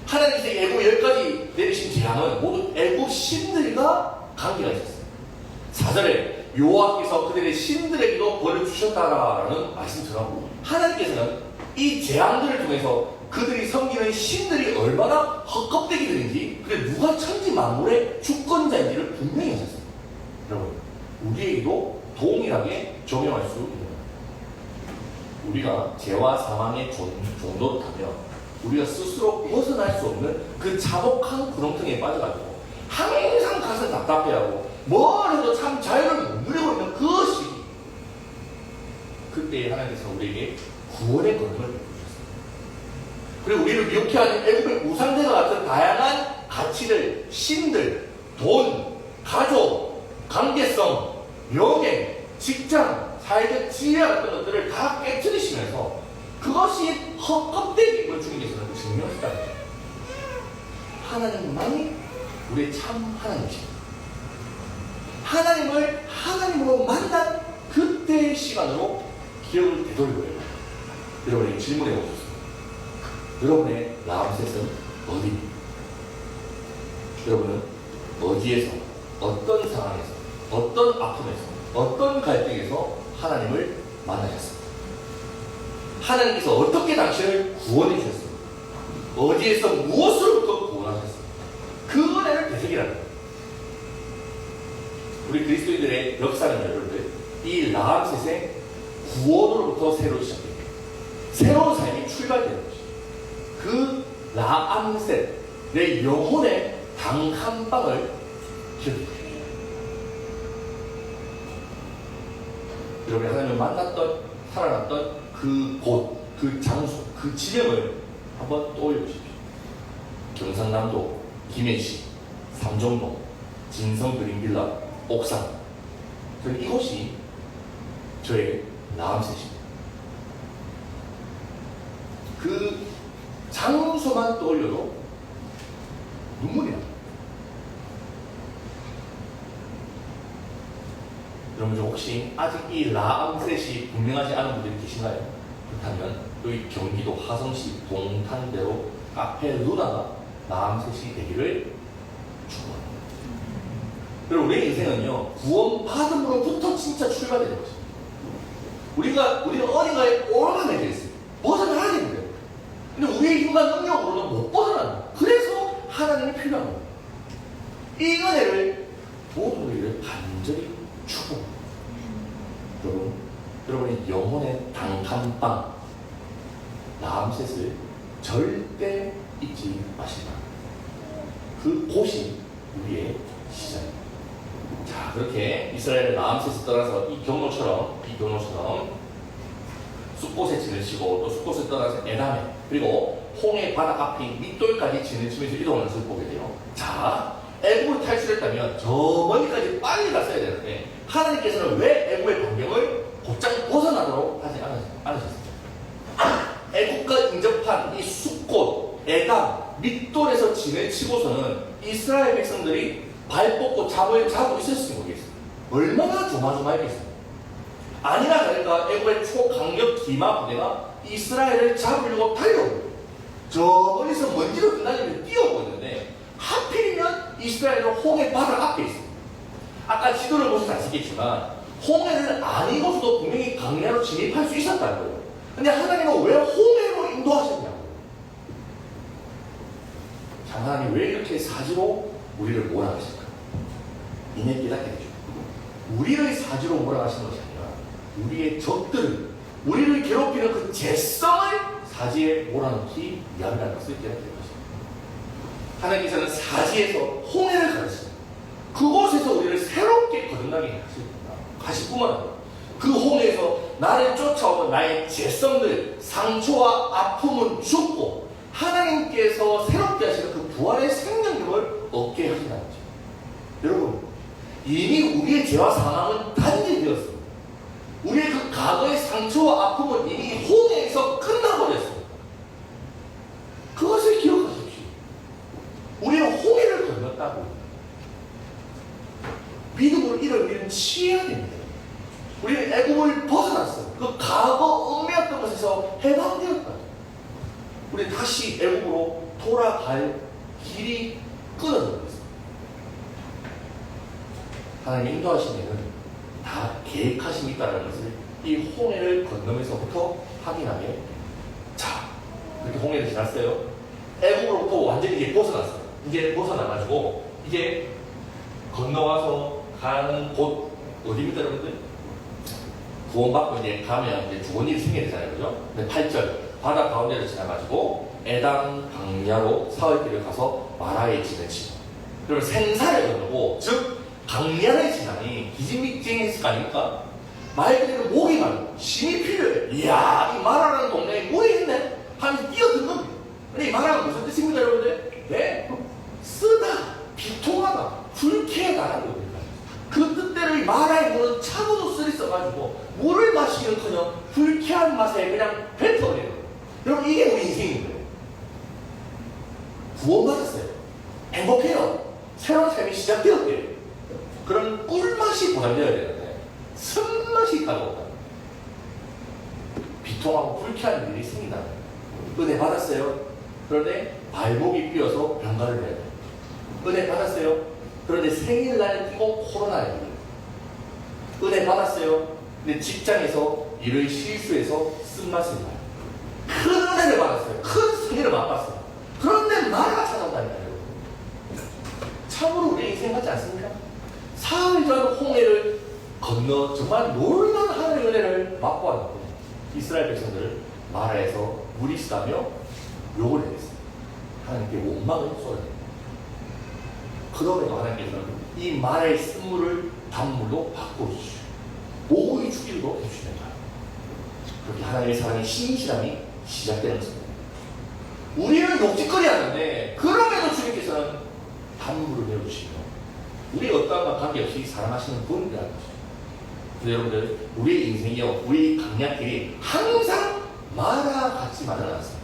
하나님께서 애굽에 10가지 내리신 재앙은 모두 애굽 신들과 관계가 있었습니다. 4절에 여호와께서 그들의 신들에게도 벌을 주셨다라는 말씀처럼 하나님께서는 이 재앙들을 통해서 그들이 섬기는 신들이 얼마나 헛껍데기들인지, 그래 누가 천지 만물의 주권자인지를 분명히 하셨습니다. 여러분, 우리에게도 동일하게 적용할 수 있는 겁니다. 우리가 죄와 사망의 종로를 타며 우리가 스스로 벗어날 수 없는 그 자복한 구렁텅이에 빠져가지고 항상 가서 답답해하고 뭘 해도 참 자유를 못 누리고 있는 그것이, 그때 하나님께서 우리에게 구원의 권능을 베푸셨습니다. 그리고 우리를 미혹해하는 애굽의 우상들과 같은 다양한 가치들, 신들, 돈, 가족, 관계성, 연애, 직장, 사회적 지위 같은 것들을 다 깨뜨리시면서 그것이 헛껍데기를 주는 것은 증명했다는 거죠. 하나님만이 우리의 참 하나님이십니다. 하나님을 하나님으로 만난 그때의 시간으로 기억을 되돌려요. 여러분에게 질문해 보셨습니다. 여러분의 라암셋은 어디입니까? 여러분은 어디에서, 어떤 상황에서, 어떤 아픔에서, 어떤 갈등에서 하나님을 만나셨습니까? 하나님께서 어떻게 당신을 구원해 주셨습니까? 어디에서 무엇으로부터 구원하셨습니까? 그 은혜를 되새기라는 거예요. 우리 그리스도인들의 역사는 여러분들 이 라암셋의 구원으로부터 새로 시작됩니다. 새로운 삶이 출발되는 것이죠. 그 라암셋, 내 영혼의 당 한 방을 기억해요. 여러분이 하나님을 만났던, 살아났던 그 곳, 그 장소, 그 지명을 한번 떠올려 보십시오. 경상남도 김해시, 삼종로, 진성 그린빌라, 옥상. 저는 이곳이 저의 라암셋입니다. 그 장소만 떠올려도 눈물이 납니다. 여러분 중 혹시 아직 이 라암셋이 분명하지 않은 분들이 계신가요? 그렇다면 여기 경기도 화성시 동탄대로 카페 루나가 라암셋이 되기를 축원합니다. 여러분 우리의 인생은요 구원받음으로부터 진짜 출발되는 것입니다. 우리는 어딘가에 올라가게 되어 있습니다. 벗어나야 됩니다. 근데 우리의 인간 능력으로는 못 벗어납니다. 그래서 하나님이 필요한 겁니다. 이 은혜를 모든 우리를 간절히 축복합니다. 여러분의 영혼의 당 한 방 라암셋을 절대 잊지 마시라. 그 곳이 우리의 시작입니다. 자, 그렇게 이스라엘의 라암셋을 떠나서 이 경로처럼 숫곳에 진을 치고 또 숫곳을 떠나서 에담에 그리고 홍해 바다 앞인 밑돌까지 진을 치면서 이동하는 것을 보게 돼요. 자, 애굽을 탈출했다면 저 멀리까지 빨리 갔어야 되는데 하나님께서는 왜 애굽의 반경을 곧장 벗어나도록 하지 않으셨습니까? 애굽과 인접한 이 숫곳, 에담, 밑돌에서 진을 치고서는 이스라엘 백성들이 발 뻗고 잠을 자고 있었을지 모르겠습니다. 얼마나 조마조마했겠습니까? 아니나 다를까 애굽의 초강력 기마 부대가 이스라엘을 잡으려고 달려오고 저 멀리서 먼지로 끝나려면 뛰어오고 있는데 하필이면 이스라엘은 홍해 바다 앞에 있습니다. 아까 지도를 보셔서 아시겠지만 홍해를 아니고서도 분명히 강야로 진입할 수 있었다는 거예요. 근데 하나님은 왜 홍해로 인도하셨냐고. 참 하나님 왜 이렇게 사지로 우리를 몰아가실까? 이내 깨닫게 되죠. 우리를 사지로 몰아가시는 것이 아니라 우리의 적들을, 우리를 괴롭히는 그 죄성을 사지에 몰아넣기 위함이라는 것을 깨닫게 된 것입니다. 하나님께서는 사지에서 홍해를 가르치십니다. 그곳에서 우리를 새롭게 거듭나게 하실 뿐만 아니라 그 홍해에서 나를 쫓아오는 나의 죄성들, 상처와 아픔은 죽고 하나님께서 새롭게 하시는 그 부활의 생명력을 얻게 하신다는 거죠. 여러분, 이미 우리의 죄와 상함은 단죄되었습니다. 우리의 그 과거의 상처와 아픔은 이미 홍해에서 끝나버렸습니다. 그것을 기억하십시오. 우리는 홍해를 건넜다고. 믿음으로 이를 우리는 취해야 됩니다. 우리는 애굽을 벗어났어요. 그 과거 얽매였던 것에서 해방되었다. 우리는 다시 애굽으로 돌아갈 길이 끊어져 있습니다. 하나님 인도하신 일은 다 계획하심이 있다는 것을 이 홍해를 건너면서부터 확인하게 됩니다. 자, 그렇게 홍해를 지났어요. 애굽으로부터 완전히 이제 벗어났어요. 이제 벗어나가지고 이제 건너와서 가는 곳 어디입니까, 여러분들? 구원받고 이제 가면 이제 좋은 일이 생겨야 되잖아요, 그죠? 근데 8절 바다 가운데를 지나가지고 에담 강야로 사흘길을 가서 마라에 진을 치고, 그러면 생사를 건너고, 즉 강야를 지나니 기진맥진했을 거 아닙니까? 말 그대로 목이 말고 힘이 필요해요. 이야, 이 마라라는 동네에 물이 있네 하면서 뛰어든 겁니다. 근데 이 마라가 무슨 뜻입니까, 여러분들? 네? 쓰다, 비통하다, 불쾌하다는 겁니다. 그 뜻대로 마라의 물은 차고도 쓰리 써가지고 물을 마시기는커녕 불쾌한 맛에 그냥 뱉어버려요. 여러분 이게 우리 인생인 거예요. 구원받았어요. 행복해요. 새로운 삶이 시작되었대요. 그런 꿀맛이 보장되어야 되는데 쓴맛이 따라온다. 비통하고 불쾌한 일이 생긴다. 은혜 받았어요. 그런데 발목이 삐어서 병가를 해야 돼요. 은혜 받았어요. 그런데 생일날 꼭 코로나에 걸려요. 은혜 받았어요. 근데 직장에서 일을 실수해서 쓴맛을 나요. 큰 은혜를 받았어요. 큰 승리를 맛봤어요. 그런데 마라가 찾아온다니까요. 참으로 우리 인생 같지 않습니까? 사흘전 홍해를 건너 정말 놀라운 하나님의 은혜를 맛보았는데 이스라엘 백성들 마라에서 물이 있다며 욕을 했어요. 하나님께 원망을 쏟아내요. 그럼에도 하나님께서는 이 마라의 쓴물을 단물로 바꿔주시고 모국이 주기도 해주시는 거예요. 그렇게 하나님의 사랑의 신실함이 시작되는 것입니다. 우리는 욕짓거리 하는데 그럼에도 주님께서는 단물을 내어주시며 우리 어떠한가 관계없이 사랑하시는 분이라는 거죠. 그래서 여러분들 우리의 인생이요 우리 강약길이 항상 마라같지만은 않습니다.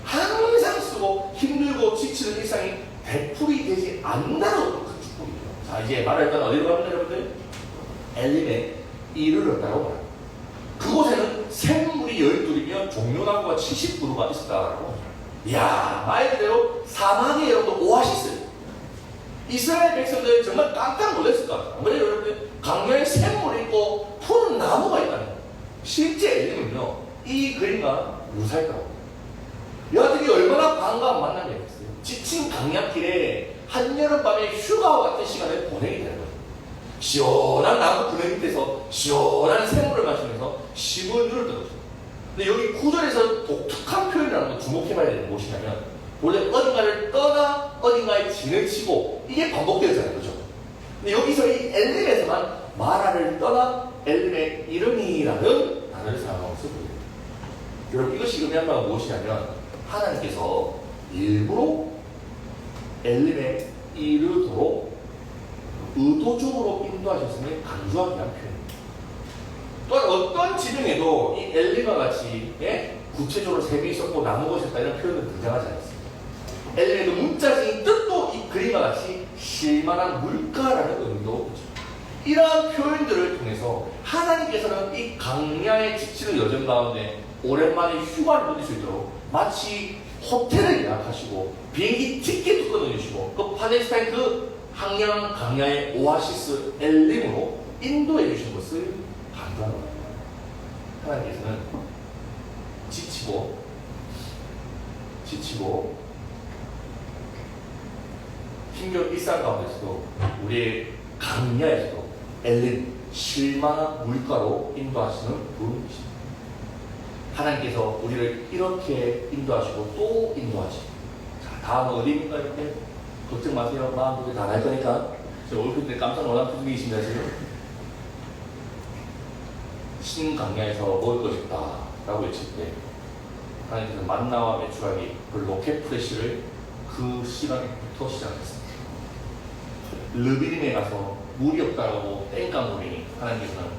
항상 쓰고 힘들고 지치는 일상이 100% 되지 않는다는 큰 축복이죠. 자 이제 말하니까 어디로 갑니까 여러분들? 엘림에 이르렀다고 말합니다. 그곳에는 샘물이 12이며 종려나무가 70그루가 있었다고 합니다. 이야 말 그대로 사막의 여러분들 오아시스. 이스라엘 백성들이 정말 깜짝 놀랐을 것 같아요. 아무래도 여러분들 강야에 샘물이 있고 푸른 나무가 있다는 거예요. 실제 엘림은요 이 그림과 유사했다고. 여자들이 얼마나 반가운 만남이었어요. 지친 강약길에 한여름밤에 휴가와 같은 시간을 보내게 되는 거예요. 시원한 나무 그늘 밑에서 시원한 샘물을 마시면서 심을 눈을 뜬 거죠. 근데 여기 구절에서 독특한 표현이라는 걸 주목해봐야 되는 무엇이냐면 원래 어딘가를 떠나 어딘가에 진을 치고 이게 반복되었잖아요. 그죠? 근데 여기서 이 엘림에서만 마라를 떠나 엘림의 이름이라는 단어를 사용하고 있습니다. 여러분 이것이 의미한 바가 무엇이냐면 하나님께서 일부러 엘림에 이르도록 의도적으로 인도하셨음을 강조하기 위한 표현입니다. 또한 어떤 지명에도 이 엘림과 같이 구체적으로 샘이 있었고 나무가 있었다 이런 표현은 등장하지 않습니다. 엘림에도 문자적인 뜻도 이 그림과 같이 실만한 물가라는 의미도 있죠. 이러한 표현들을 통해서 하나님께서는 이 강야에 지치는 여정 가운데 오랜만에 휴가를 보낼 수 있도록 마치 호텔을 예약하시고 비행기 티켓도 끊어주시고 그 팔레스타인 그 황량 강야의 오아시스 엘림으로 인도해 주신 것을 강조하는 겁니다. 하나님께서는 지치고 힘겨운 일상 가운데서도 우리의 강야에서도 엘림 실만한 물가로 인도하시는 분이십니다. 하나님께서 우리를 이렇게 인도하시고 또 인도하시고 자 다음은 어디입니까? 이렇게 걱정 마세요. 마음 그게 다 날 거니까. 저 얼굴 때 깜짝 놀란 분위기이십니다 지금. 신강야에서 먹을 것이 있다 라고 외칠 때 하나님께서 만나와 메추라기 그 로켓 프레쉬를 그 시간부터 시작했습니다. 르비딤에 가서 물이 없다고 땡깡물이니 하나님께서는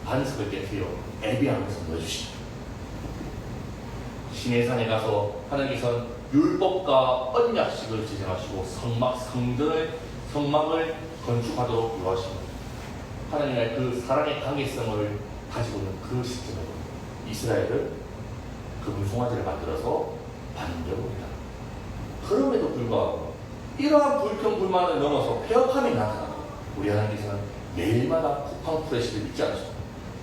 반석을 깨뜨려 에비앙에서 넣어주십니다. 시내산에 가서 하나님께서는 율법과 언약식을 제정하시고 성막을 건축하도록 요하십니다. 하나님의 그 사랑의 관계성을 가지고 있는 그 시점에 이스라엘을 그분 송아지를 만들어서 반려합니다. 그럼에도 불구하고 이러한 불평불만을 넘어서 폐역함이 나타나고 우리 하나님께서는 매일마다 쿠팡 프레시를 잊지 않으시고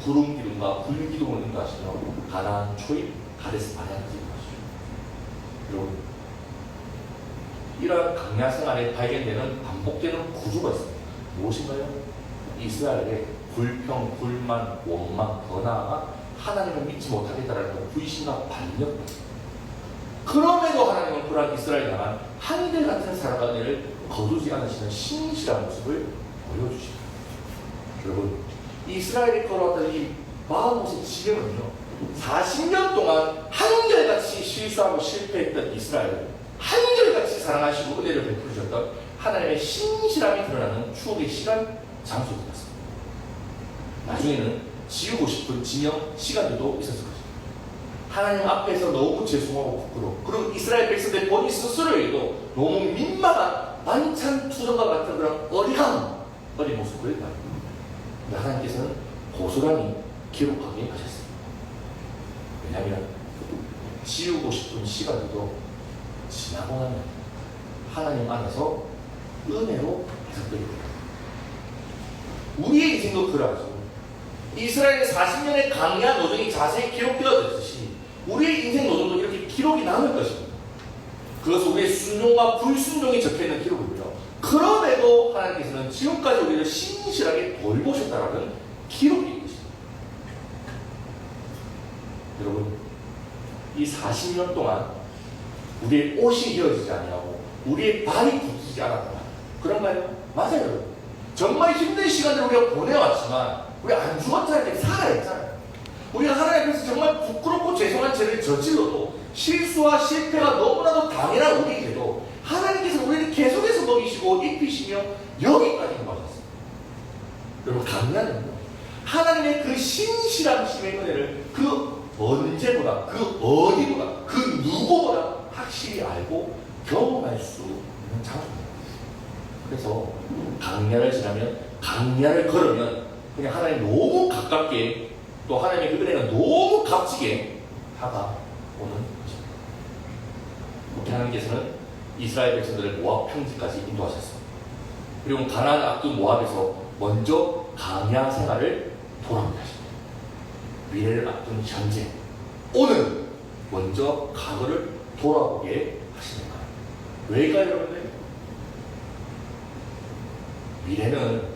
구름 기둥과 불 기둥을 인도하시며 가나안 초입 가데스 바네아까지 인도하시죠. 여러분 이러한 강야 생활에 발견되는 반복되는 구조가 있습니다. 무엇인가요? 이스라엘의 불평, 불만, 원망, 더 나아가 하나님을 믿지 못하겠다라는 불신과 반역. 그럼에도 하나님은 그러한 이스라엘을 향한 한결같은 사랑과 은혜를 거두지 않으시는 신실한 모습을 보여주십니다. 여러분, 이스라엘이 걸어왔던 이 마음못의 지경은요, 40년 동안 한결같이 실수하고 실패했던 이스라엘을 한결같이 사랑하시고 은혜를 베푸셨던 하나님의 신실함이 드러나는 추억의 시간, 장소가 되었습니다. 나중에는 지우고 싶은 지명, 시간들도 있었을 것입니다. 하나님 앞에서 너무 죄송하고 부끄러워. 그리고 이스라엘 백성들 본인 스스로에도 너무 민망한 만찬 투정과 같은 그런 어린 모습을 봐요. 근데 하나님께서는 고스란히 기록하게 하셨습니다. 왜냐하면 지우고 싶은 시간들도 지나고 나면 하나님 안에서 은혜로 해석되게 됩니다. 우리의 인생도 그러하죠. 이스라엘의 40년의 강야 노정이 자세히 기록되어졌듯이 우리의 인생 노정도 이렇게 기록이 남을 것입니다. 그것은 우리의 순종과 불순종이 적혀있는 기록이고요. 그럼에도 하나님께서는 지금까지 우리를 신실하게 돌보셨다는 기록이 있습니다. 여러분, 이 40년 동안 우리의 옷이 휘어지지 아니하고 우리의 발이 굳히지 않았다. 그런가요? 맞아요. 정말 힘든 시간들을 우리가 보내왔지만 우리 안 죽었잖아요. 살아있잖아요. 우리가 하나님 앞에서 정말 부끄럽고 죄송한 죄를 저질러도 실수와 실패가 너무나도 당연한 우리에게도 하나님께서 우리를 계속해서 먹이시고 입히시며 여기까지 맞았습니다. 여러분, 강단은요, 하나님의 그 신실하심의 은혜를 그 언제보다, 그 어디보다, 그 누구보다 확실히 알고 경험할 수 있는 장소입니다. 그래서 강야를 지나면, 강야를 걸으면 그냥 하나님 너무 가깝게, 또 하나님의 그 은혜가 너무 값지게 다가오는 것입니다. 그렇게 하나님께서는 이스라엘 백성들을 모압 평지까지 인도하셨습니다. 그리고 가나안 앞둔 모압에서 먼저 강야 생활을 돌아오게 하십니다. 미래를 앞둔 현재, 오늘 먼저 과거를 돌아보게 하시는 거예요. 왜일까요, 여러분들? 미래는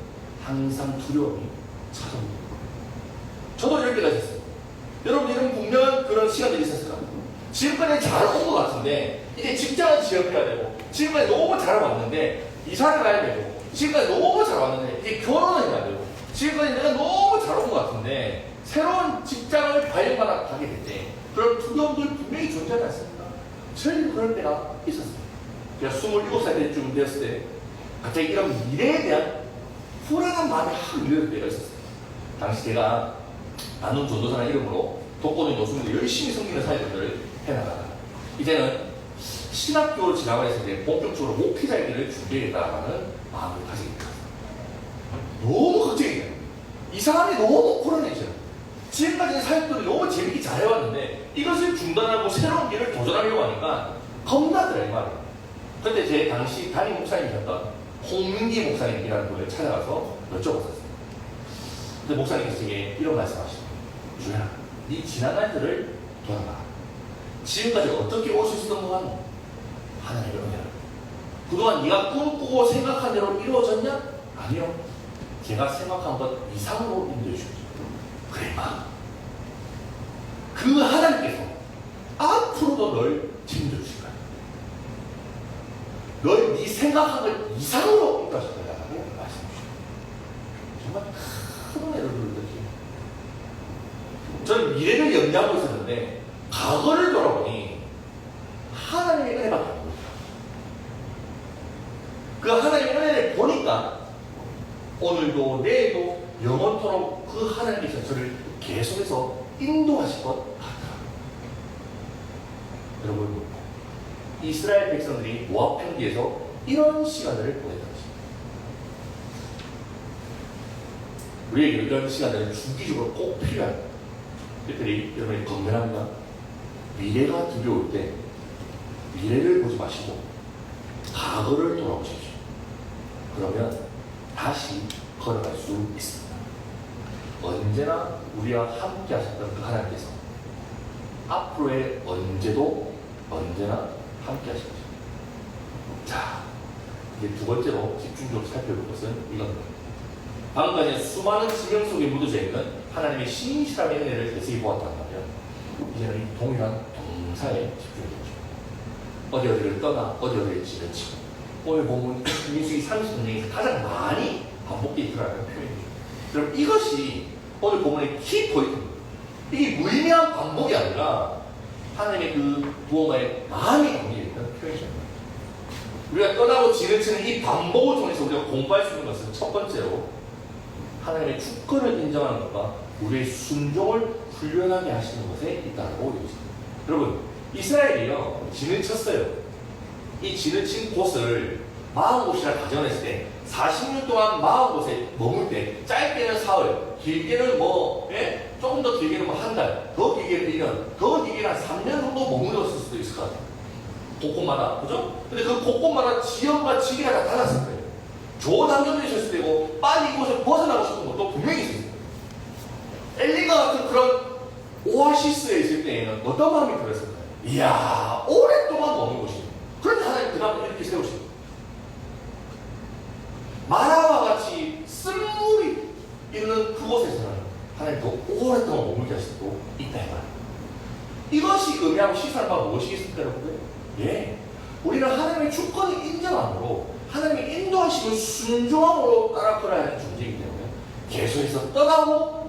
항상 두려움이 찾아옵니다. 저도 이럴 때가 있었어요. 여러분, 이런 분명한 그런 시간들이 있었을까요? 지금까지 잘 온 것 같은데 이제 직장을 취업해야 되고, 지금까지 너무 잘 왔는데 이사를 가야 되고, 지금까지 너무 잘 왔는데 이제 결혼을 해야 되고, 지금까지 내가 너무 잘 온 것 같은데 새로운 직장을 발령받아 가게 될 때 그런 두려움들 분명히 존재하지 않습니까? 저희도 그럴 때가 있었어요. 제가 27살 때쯤 되었을 때 갑자기 이런 미래에 대한 불안한 마음이 확 밀려올 때가 있었어요. 당시 제가 나눔 전도사라는 이름으로 독거노인 노숙인들 열심히 섬기는 사역들을 해나가다가 이제는 신학교를 지나고 했을 때 본격적으로 목회자의 길을 준비해야겠다는 마음을 가지게 됐어요. 너무 걱정이 돼요. 이 사람이 너무 불안해져요. 지금까지는 사역들을 너무 재밌게 잘해왔는데 이것을 중단하고 새로운 길을 도전하려고 하니까 겁나더라, 이 말이에요. 그때 제 당시 담임 목사님이셨던 홍민기 목사님이라는 분을 찾아가서 여쭤봤었어요. 근데 목사님께서 제게 이런 말씀하시죠. 주연아, 네 지난 날들을 돌아봐. 지금까지 어떻게 올 수 있었던 거 같노? 하나님의 은혜를. 그동안 네가 꿈꾸고 생각한 대로 이루어졌냐? 아니요. 제가 생각한 것 이상으로 인도해 주십시오. 그래, 마. 그 하나님께서 앞으로도 널 책임져 주실 거야. 널 네 생각한 것 이상으로 인도하실 거라고 말씀해 주십시오. 정말 큰 은혜를 느끼고, 저는 미래를 염려하고 있었는데 과거를 돌아보니 하나님의 은혜밖에 안 보여요. 그 하나님의 은혜를 보니까 오늘도 내일도 영원토록 그 하나님께서 저를 계속해서 인도하실 것 같아요. 여러분, 이스라엘 백성들이 모압 평지에서 이런 시간을 보냈던 것입니다. 우리에게 이런 시간들은 주기적으로 꼭 필요한, 특별히 여러분이 건강합니다. 미래가 두려울 때 미래를 보지 마시고 과거를 돌아보십시오. 그러면 다시 걸어갈 수 있습니다. 언제나 우리와 함께 하셨던 그 하나님께서 앞으로의 언제도 언제나 함께 하실 것입니다. 자, 이제 두 번째로 집중적으로 살펴볼 것은 이겁니다. 방금까지 수많은 지명 속에 묻어져 있는 하나님의 신실함의 은혜를 자세히 보았단 말이에요. 이제는 이 동일한 동사에 집중해 보십시오. 어디를 떠나 어디를 지나치고, 오늘 본문 민수기 30장에서 가장 많이 반복되게 드러나는 표현이죠. 그럼 이것이 오늘 본문의 키포인트입니다. 이게 무의미한 반복이 아니라 하나님의 그 무언가에 마음이 담겨있는 표현입니다. 우리가 떠나고 지르치는 이 반복을 통해서 우리가 공부할 수 있는 것은 첫 번째로 하나님의 주권을 인정하는 것과 우리의 순종을 훈련하게 하시는 것에 있다고 여겨집니다. 여러분, 이스라엘이요 지르쳤어요. 이 지르친 곳을 마흔곳이라 가정했을 때 40년 동안 마흔곳에 머물 때 짧게는 사흘, 길게는 조금 더 길게는 한 달, 더 길게는 1년, 더 길게는 한 3년 정도 머물렀을 수도 있을 것 같아요. 곳곳마다, 그죠? 근데 그 곳곳마다 지역과 지기가 다 달랐을 거예요. 좋은 환경도 있었을 때고 빨리 이곳을 벗어나고 싶은 것도 분명히 있었을 거예요. 엘리가 같은 그런 오아시스에 있을 때에는 어떤 마음이 들었을까요? 이야, 오랫동안 머물고 싶어. 그런데 하나님 그 다음에 이렇게 세우시고 마라와 같이 쓴물이 있는 그곳에서는 하나님 더 오랫동안 머물게 하실 수도 있다 말이에요. 이것이 의미하고 시사한 바가 무엇이겠습니까, 여러분들? 우리는 하나님의 주권을 인정함으로 하나님의 인도하심을 순종함으로 따라 걸어야 하는 존재이기 때문에 계속해서 떠나고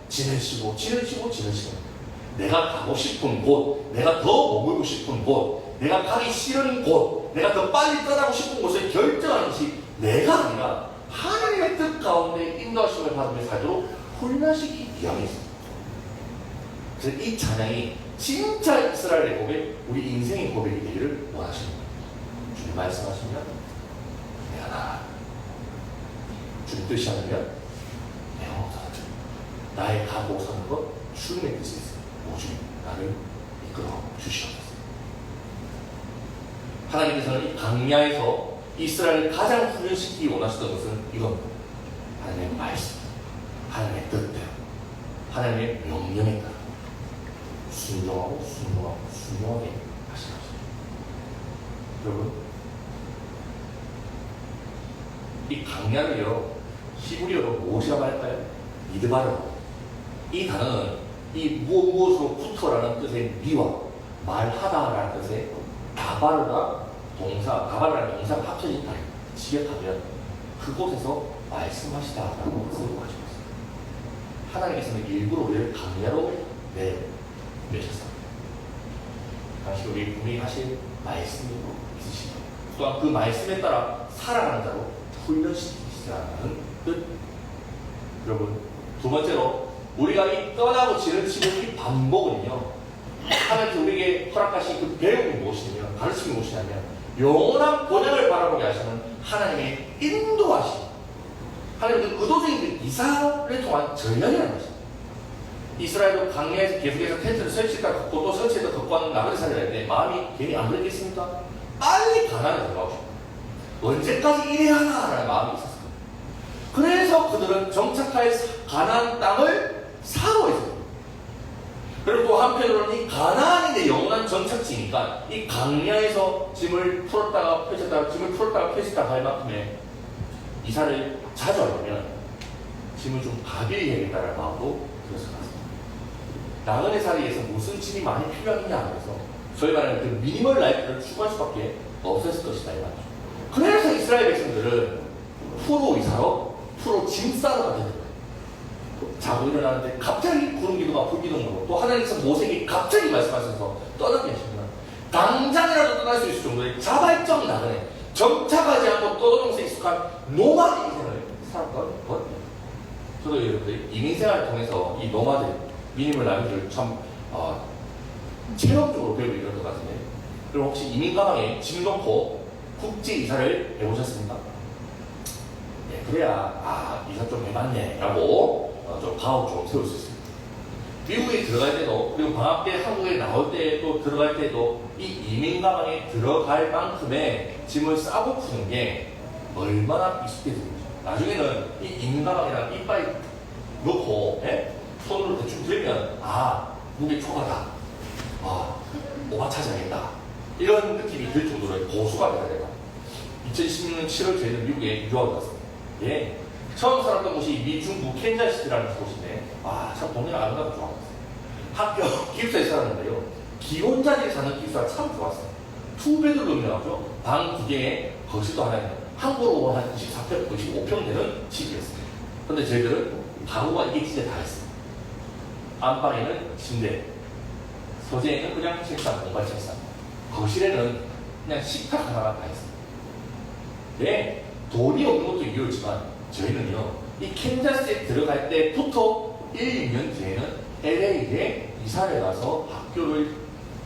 지내시고 내가 가고 싶은 곳, 내가 더 머물고 싶은 곳, 내가 가기 싫은 곳, 내가 더 빨리 떠나고 싶은 곳을 결정하는 것이 내가 아니라 하나님의 뜻 가운데 인도하심을 받으며 살도록 훈련시키기 위함이 있습니다. 그래서 이 찬양이 진짜 이스라엘의 고백, 우리 인생의 고백이 되기를 원하십니다. 주님 말씀하시면 내가 나아가, 주님 뜻이 않으면 내가 못하는 나의 가고 서는 것 주님의 뜻이 있습니다. 오주님 나를 이끌어 주시옵소서. 하나님께서는 이 광야에서 이스라엘을 가장 훈련시키기 원하시던 것은 이겁니다. 하나님의 말씀, 하나님의 뜻대로, 하나님의 명령에 따라 순종하게 하시는 것입니다. 여러분, 이 광야를요 히브리어로 무엇이라고 할까요? 미드바르. 이 단어는 이 무엇으로부터라는 뜻의 미와 말하다라는 뜻의 가바르라는 동사가 합쳐진 단어. 직역하면 그곳에서 말씀하시다라고 쓰고 가지고 있습니다. 하나님께서는 일부러 우리를 광야로 내셨습니다. 당시 우리 분명히 하실 말씀이 있으시고 또한 그 말씀에 따라 살아가는 자로 훈련시키시라는 뜻. 여러분, 두 번째로 우리가 이 떠나고 지르치는 이 반복은요 하나님께서 우리에게 허락하신 그 배움이 무엇이냐면, 가르침이 무엇이냐면 영원한 번영을 바라보게 하시는 하나님의 인도하심, 하나님의 의도적인 이사를 통한 전략이라는 것입니다. 이스라엘도 광야에서 계속해서 텐트를 설치했다 걷고 또 설치해서 걷고 하는 나그네 살이라 했는데 마음이 괜히 안 그랬겠습니까? 빨리 가나안에 들어가고 싶어. 언제까지 이래야 하나라는 마음이 있었어요. 그래서 그들은 정착하여 가나안 땅을 사모했어요. 그리고 또 한편으로는 이 가나안이 내 영원한 정착지니까 이 광야에서 짐을 풀었다가 펼쳤다가 짐을 풀었다가 펼쳤다가 할 만큼의 이사를 자주 하려면 짐을 좀 가벼이 해야겠다는 마음도 들었을 것 같습니다. 나그네 살이에서 무슨 짐이 많이 필요하느냐 하면서 저희 말하는 그 미니멀 라이프를 추구할 수밖에 없었을 것이다 이 말이죠. 그래서 이스라엘 백성들은 프로 이사로 프로 짐 싸러 가게 됩니다. 자고 일어나는데 갑자기 구름 기둥과 불 기둥으로 또 하나님께서 모세에게 갑자기 말씀하셔서 떠나게 하시면 당장이라도 떠날 수 있을 정도의 자발적 나그네, 정착하지 않고 떠도면서 익숙한 노마드 인생을 살았던 것. 저도 여러분들 이민생활을 통해서 이 노마드, 미니멀 라이프를 참 체험적으로 배우고 이럴 것 같은데, 그럼 혹시 이민 가방에 짐 넣고 국제 이사를 해보셨습니까? 네, 그래야 이사 좀 해봤네 라고 좀 가오 좀 세울 수 있습니다. 미국에 들어갈 때도, 그리고 방학 때 한국에 나올 때도 들어갈 때도 이 이민 가방에 들어갈 만큼의 짐을 싸고 푸는 게 얼마나 익숙해지는지. 나중에는 이 이민 가방이랑 이빨 넣고 손으로 대충 들면 무게 초과다, 오바 찾아야겠다, 이런 느낌이 들 정도로 고수가 돼야 돼요. 2016년 7월 저희는 미국에 유학을 갔습니다. 처음 살았던 곳이 미중부 캔자스시티라는 곳인데 참 동네가 아름답고 좋았어요. 학교 기숙사에 살았는데요, 기혼자들이 사는 기숙사가 참 좋았어요. 투베드룸이라고 방 2개에 거실도 하나 있는, 한국으로 한 24평, 25평 되는 집이었어요. 근데 저희들은 가구가 이게 진짜 다 있어요. 안방에는 침대, 서재에는 그냥 책상, 공간 책상, 거실에는 그냥 식탁 하나가 다 있어요. 네, 돈이 없는 것도 이유였지만 저희는요, 이 캔자스에 들어갈 때부터 1, 2년 뒤에는 LA에 이사를 가서 학교를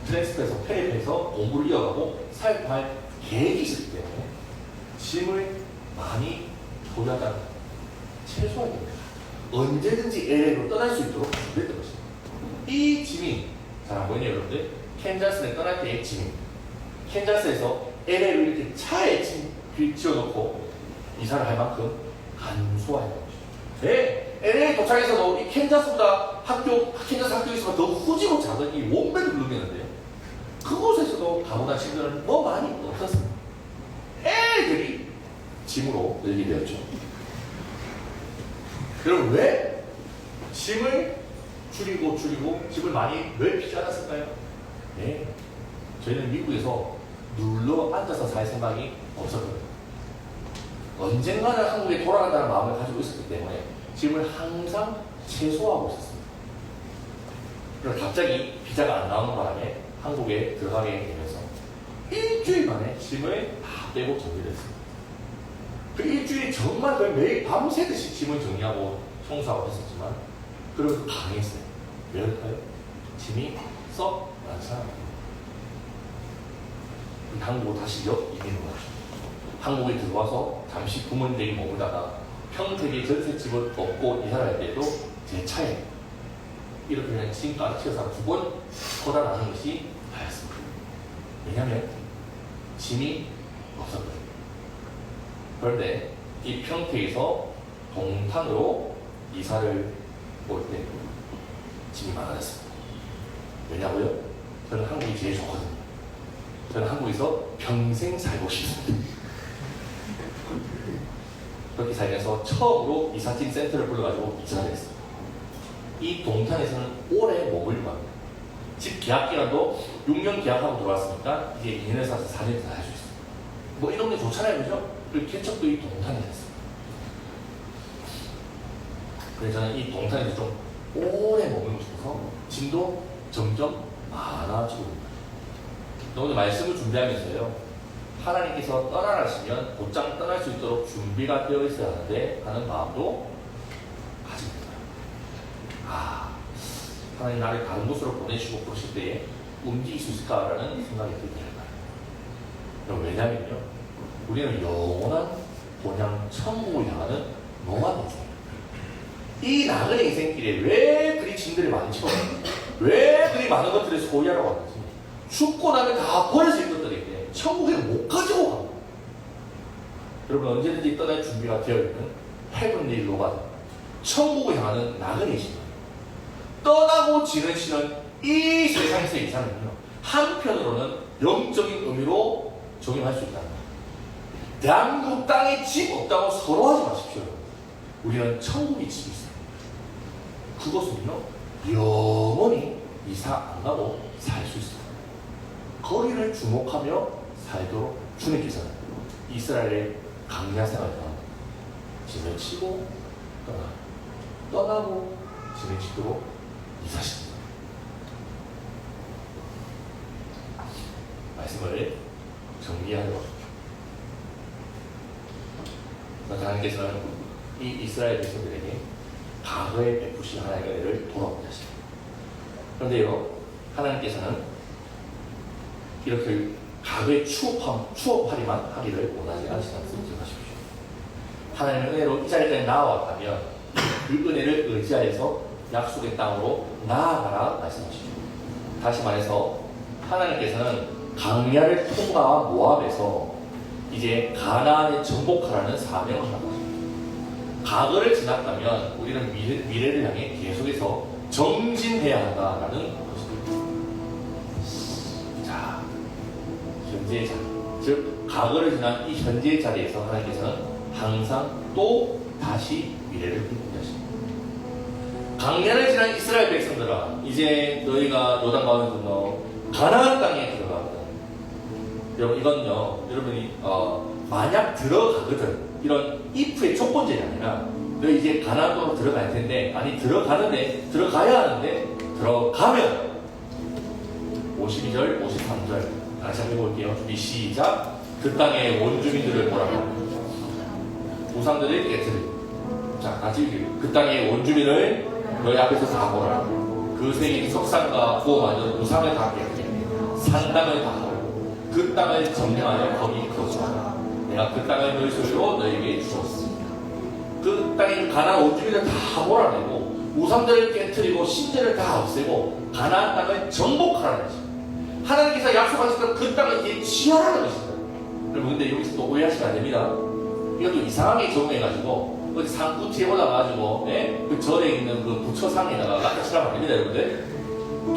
트랜스퍼해서 폐업해서 공부를 이어가고 살할 계획이 있었기 때문에 짐을 많이 소유하다가 최소화해야 됩니다. 언제든지 LA로 떠날 수 있도록 준비했던 것입니다. 이 짐이 잘 안 보이네요, 여러분들. 캔자스를 떠날 때의 짐이 캔자스에서 LA로 이렇게 차에 지어놓고 이사를 할 만큼 간소화해야 됩니다. 네, LA 도착해서도 이 캔자스보다 캔자스 학교에서 더 후지고 작은 이 몬베드 블룸이었는데요. 그곳에서도 가보다 친구들은 뭐 많이 없었습니다. 애들이 짐으로 늘게 되었죠. 여러분, 왜 짐을 줄이고 짐을 많이 넓히지 않았을까요? 네, 저희는 미국에서 눌러 앉아서 살 생각이 없었거든요. 언젠가는 한국에 돌아간다는 마음을 가지고 있었기 때문에 짐을 항상 최소화하고 있었습니다. 그리고 갑자기 비자가 안 나오는 바람에 한국에 들어가게 되면서 일주일 만에 짐을 다 빼고 정리를 했습니다. 그 일주일이 정말 거의 매일 밤새듯이 짐을 정리하고 청소하고 했었지만 그래도 강했어요. 왜일까요? 짐이 썩 많잖아요. 한국으로 다시 이민을 왔죠. 한국에 들어와서 잠시 부모님에게 머물다가 평택에 전셋집을 얻고 이사를 할 때도 제 차에 이렇게 그냥 짐 가득 채워서 2번 거다 나는 것이 다였습니다. 왜냐하면 짐이 없었거든요. 그런데 이 평택에서 동탄으로 이사를 올 때 짐이 많아졌습니다. 왜냐고요? 저는 한국이 제일 좋거든요. 저는 한국에서 평생 살고 싶습니다. 그렇게 살면서 처음으로 이삿짐 센터를 불러가지고 이사를 했습니다. 이 동탄에서는 오래 머물고 합니다. 집 계약 기간도 6년 계약하고 들어왔으니까 이제 2년에서 4년 다 할 수 있습니다. 뭐 이 동네 좋잖아요, 그죠? 그리고 개척도 이 동탄에 했습니다. 그래서 저는 이 동탄에서 좀 오래 머물고 싶어서 짐도 점점 많아지고 있습니다. 오늘 말씀을 준비하면서요, 하나님께서 떠나라시면 곧장 떠날 수 있도록 준비가 되어 있어야 하는데 하는 마음도 가지게 됩니다. 하나님 나를 다른 곳으로 보내시고 그러실 때에 움직일 수 있을까라는 생각이 들게 됩니다. 왜냐면요, 우리는 영원한 본향 천국을 향하는 멍한 인생입니다. 이 나그네 인생길에 왜 그리 짐들이 많이 집어넣는지, 왜 그리 많은 것들을 소유하라고 하는지, 죽고 나면 다 버려질 것들인데 천국에 못 가지고 갑니다. 여러분, 언제든지 떠날 준비가 되어 있는 헤븐리 로가드, 천국을 향하는 나그네이십니다. 떠나고 지내시는 이 세상에서의 이사는요, 한편으로는 영적인 의미로 적용할 수 있다는 겁니다. 대한민국 땅에 집 없다고 서로 하지 마십시오. 우리는 천국에 집이 있습니다. 그것은요, 영원히 이사 안 가고 살 수 있습니다. 거리를 주목하며 살도록 주님께서는 이스라엘의 강야 생활과 짐을 치고 떠나고 짐을 치도록 이사십니다. 말씀을 정리하려고 합니다. 하나님께서는 이 이스라엘 백성들에게 과거에 베푸신 하나님의 은혜를 돌아보게 하십니다. 그런데요, 하나님께서는 이렇게 과거에 추억하리만 하기를 원하지 않으시다는 것을 기억하십시오. 하나님의 은혜로 이 자리까지 나아왔다면 그 은혜를 의지하여서 약속의 땅으로 나아가라 말씀하십시오. 다시 말해서 하나님께서는 강야를 통과한 모압에서 이제 가나안에 정복하라는 사명을 하고 있습니다. 과거를 지났다면 우리는 미래를 향해 계속해서 정진해야 한다라는 것입니다. 자, 현재의 자리, 즉 과거를 지난 이 현재의 자리에서 하나님께서는 항상 또 다시 미래를 꿈꾸하십니다. 강야를 지난 이스라엘 백성들아, 이제 너희가 요단강을 건너 가나안 땅에 들어가거든. 여러분, 이건요, 여러분이 만약 들어가거든, 이런 if의 조건제가 아니라 너희 이제 가나안 땅으로 들어갈 텐데, 아니 들어가야 하는데 들어가면 52절, 53절 다시 한번 해볼게요. 준비 시작. 그 땅의 원주민들을 보라고. 우상들을 깨뜨리고. 자, 같이 읽어요. 그 땅의 원주민을 너희 앞에서 다 보라. 그 세계 석상과 구워 만든 우상을 다 깨뜨리고 산당을 다 하고 그 땅을 점령하여 거기 거주하라. 내가 그 땅을 너희 소유로 너희에게 주었습니다. 그 땅에 가나안 원주민을 다 몰아내고 우상들을 깨뜨리고 신들을 다 없애고 가나안 땅을 정복하라는 것입니다. 하나님께서 약속하셨던 그 땅을 이제 취하라는 것입니다. 여러분 근데 여기서 또 오해하시면 안 됩니다. 이것도 이상하게 적용해가지고 어디 산구티에 올라가가지고 그 절에 있는 그 부처상에다가 낚아치라면 안 됩니다. 여러분들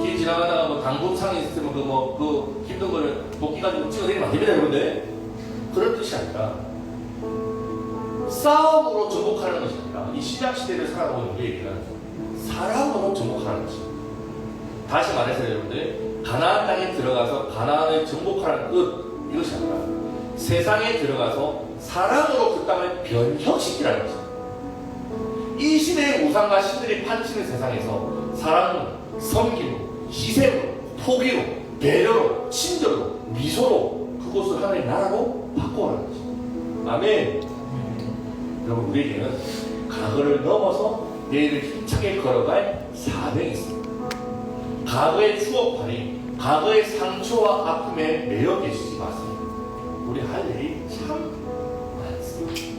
길 지나가다가 뭐 당분상에 있으면 그 힘든 거를 도끼 가지고 찍어내리면 안 됩니다. 여러분들 그런 뜻이 아니라 싸움으로 정복하는 것이 아니라 이 신약시대를 살아가는 우리에게는 사랑으로 정복하는 것입니다. 다시 말해서 여러분들 가나안 땅에 들어가서 가나안을 정복하는 뜻 이것이 아니라 세상에 들어가서 사랑으로 그 땅을 변형시키라는 것입니다. 이 시대의 우상과 신들이 판치는 세상에서 사랑으로, 섬김으로, 희생으로, 포기로, 배려로, 친절로, 미소로 그곳을 하나님의 나라로 바꿔라는 것입니다. 아멘. 여러분 우리에게는 과거를 넘어서 내일을 힘차게 걸어갈 사명이 있습니다. 과거의 추억팔이, 과거의 상처와 아픔에 매여 계시지 마세요. 우리 할 일이 참 많습니다.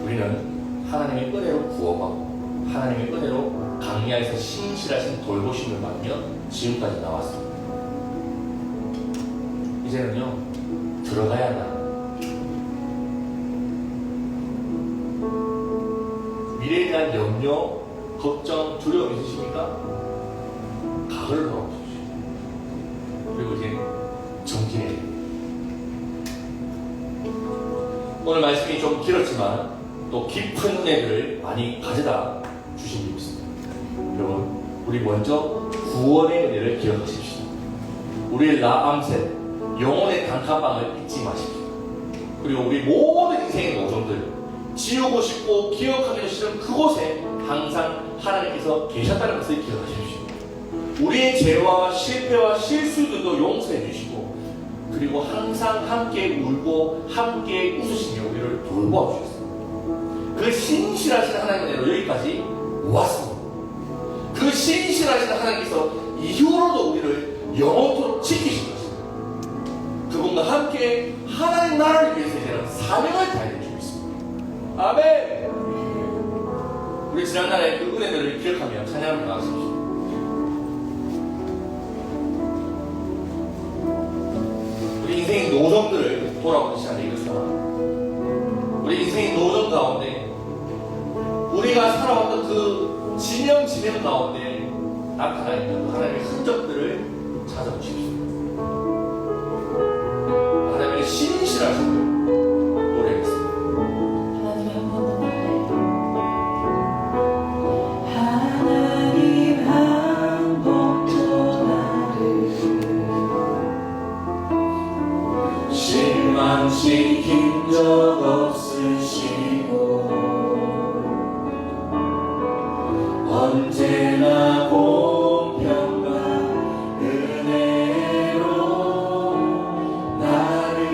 우리는 하나님의 은혜로 구원받고 하나님의 은혜로 강야에서 신실하신 돌보심을 받으며 지금까지 나왔습니다. 이제는요 들어가야 한다. 미래에 대한 염려, 걱정, 두려움 있으십니까? 과거를 돌아보십시오. 그리고 이제 정진해야 됩니다. 오늘 말씀이 좀 길었지만 또 깊은 은혜를 많이 가져다 주신 분이 있습니다. 여러분 우리 먼저 구원의 은혜를 기억하십시오. 우리의 라암셋 영혼의 단칸방을 잊지 마십시오. 그리고 우리 모든 인생의 노정들 지우고 싶고 기억하기도 싫은 그곳에 항상 하나님께서 계셨다는 것을 기억하십시오. 우리의 죄와 실패와 실수들도 용서해 주시고 그리고 항상 함께 울고 함께 웃으시며 우리를 돌보아 주셨습니다. 그 신실하신 하나님의 은혜로 여기까지 왔습니다. 그 신실하신 하나님께서 이후로도 우리를 영원토록 지키실 것입니다. 그분과 함께 하나님 나라를 위해서 이제는 사명을 다해 주고 있습니다. 아멘. 우리 지난날의 그 은혜들을 기억하며 찬양을 나가십시오. 우리 인생의 노정들을 돌아보는 시간이 이것이다. 우리 인생의 노정 가운데 우리가 살아왔던 그 지명 가운데 나타나 있는 그 하나님의 흔적들을 찾아보십시오. 하나님의 신실하신 노래했습니다. 하나님 한 번 더 하나님 한 번도 나를 실망시킨 적 없으시고 언제나 공평과 은혜로 나를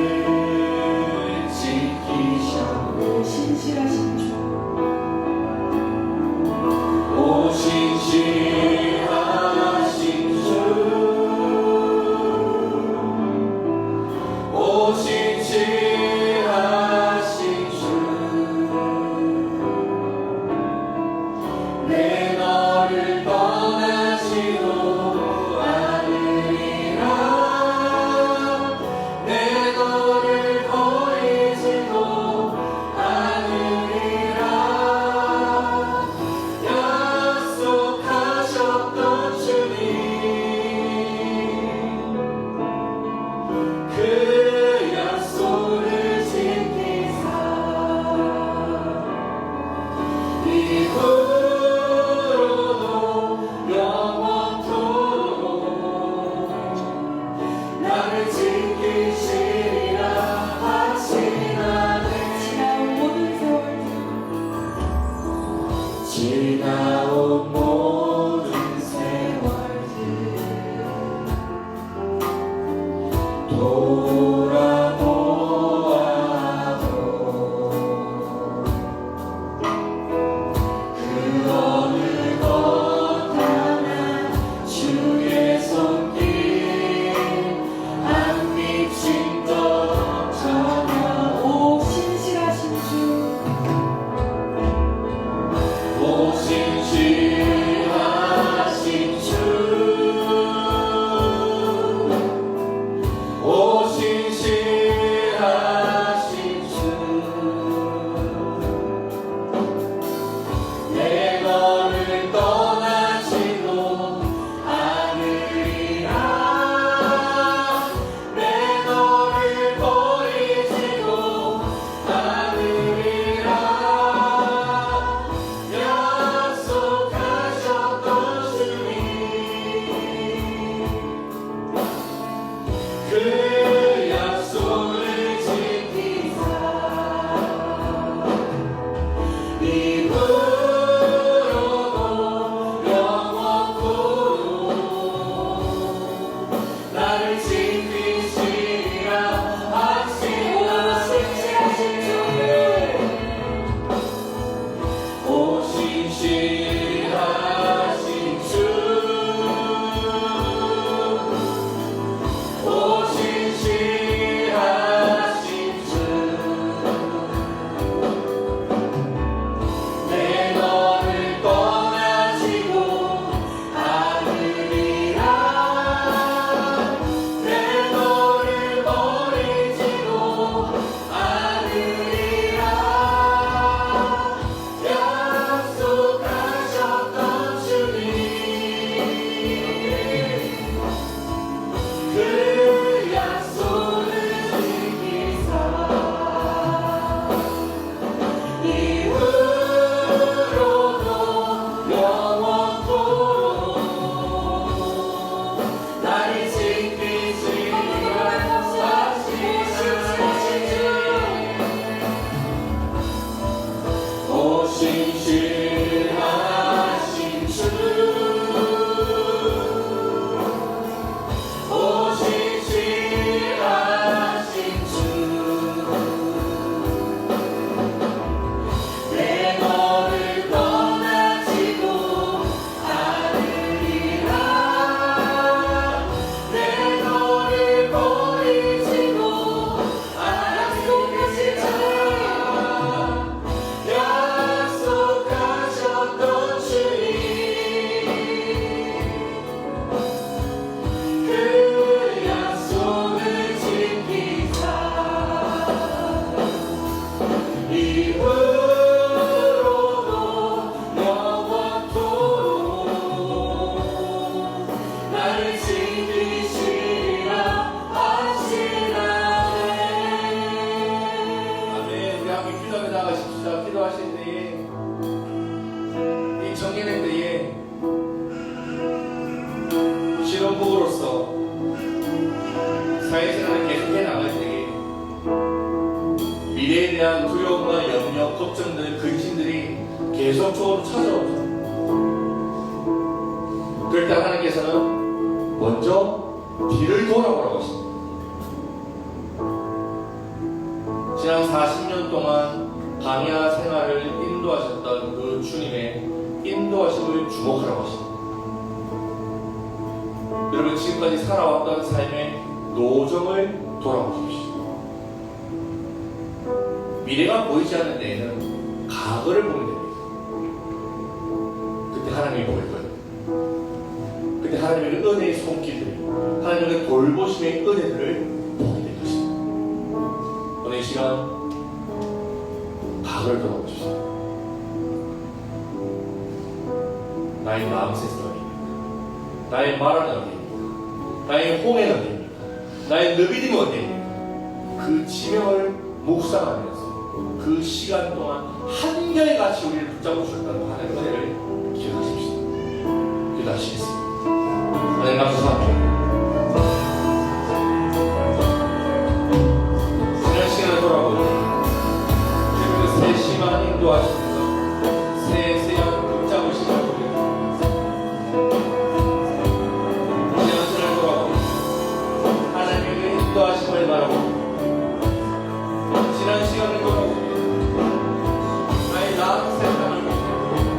그 약속을 지키사 이후로도 영원토록 나를 지키시리라 하시나니 오신실하신 주 오신실하신 주 내 너를 떠나지고 않으리라 내 너를 버리지도 않으리라 약속하셨던 주님 그 약속을 지키사 이후로도 영원토록 나를 지키시리라 하시나니 오신실하신 주 오신실하신 주 내 너를 떠나지도 않으리라 내 너를 버리지도 않으리라 약속하셨던 주님 그 약속을 지키사 이후로도 영원토록 나를 지키시리라 하시나니 아멘. 우리 함께 기도하며 나가십시다. 기도하실 때에 이 정예된 때에 실험부로서 사회생활을 계속해 나갈 때에 미래에 대한 두려움과 염려, 걱정들, 근심들이 계속적으로 찾아오죠. 그럴 때 하나님께서는 먼저 뒤를 돌아보라고 하십니다. 지난 40년 동안 광야 생활을 인도하셨던 그 주님의 인도하심을 주목하라고 하십니다. 여러분 지금까지 살아왔던 삶의 노정을 돌아보십시오. 미래가 보이지 않는 데에는 과거를 보면 됩니다. 그때 하나님이 보일 거예요. 그때 하나님의 은혜의 손길들, 하나님의 돌보심의 은혜들을 보게 될 것입니다. 오늘 이 시간 과거를 돌아보십시오. 나의 마음새는 어디입니까? 나의 말하는 어디입니까? 나의 홍해는 어디입니까? 나의 느비dim은 어디입니까? 그 지명을 묵상하면서 그 시간 동안 한결 같이 우리를 붙잡고 주셨다는 하나님의 은혜를 기억하십시오. 기도하시겠습니다. 하나님 감사합니다. 지난 시간을 돌아보니 주님의 새 시간 인도하시면서 새 세상 붙잡으시는 우리 지난 시간을 돌아보니 하나님의 인도하심을 바라보니 지난 시간을 돌아보니 나의 나은 세상을 보니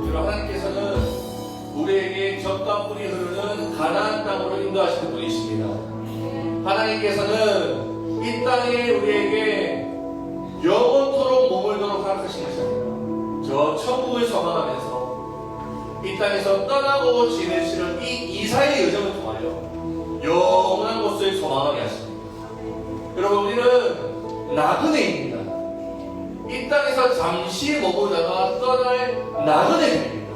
여러분, 하나님께서는 우리에게 젖과 꿀이 흐르는 가나안 땅으로 인도하시는 분이십니다. 하나님께서는 이 땅에 우리에게 영원토록 머물도록 허락하신 것입니다. 저 천국을 소망하면서 이 땅에서 떠나고 지내시는 이 이사의 여정을 통하여 영원한 곳을 소망하게 하십니다. 여러분, 우리는 나그네입니다. 이 땅에서 잠시 머물다가 떠날 나그네입니다.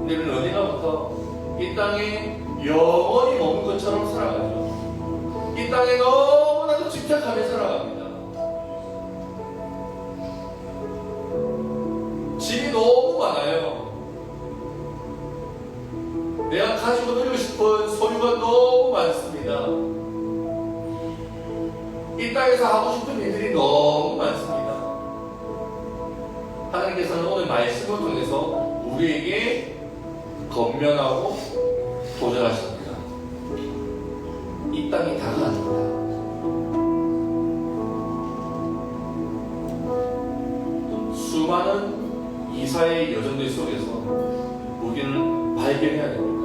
우리는 어디나부터 이 땅에 영원히 머문 것처럼 살아가죠. 이 땅에 너무나도 집착하며 살아갑니다. 집이 너무 많아요. 내가 가지고 누리고 싶은 소유가 너무 많습니다. 이 땅에서 하고 싶은 일들이 너무 많습니다. 하나님께서는 오늘 말씀을 통해서 우리에게 건면하고 도전하십니다. 이 땅이 다가 아닙니다. 수많은 이사의 여정들 속에서 우리는 발견해야 됩니다.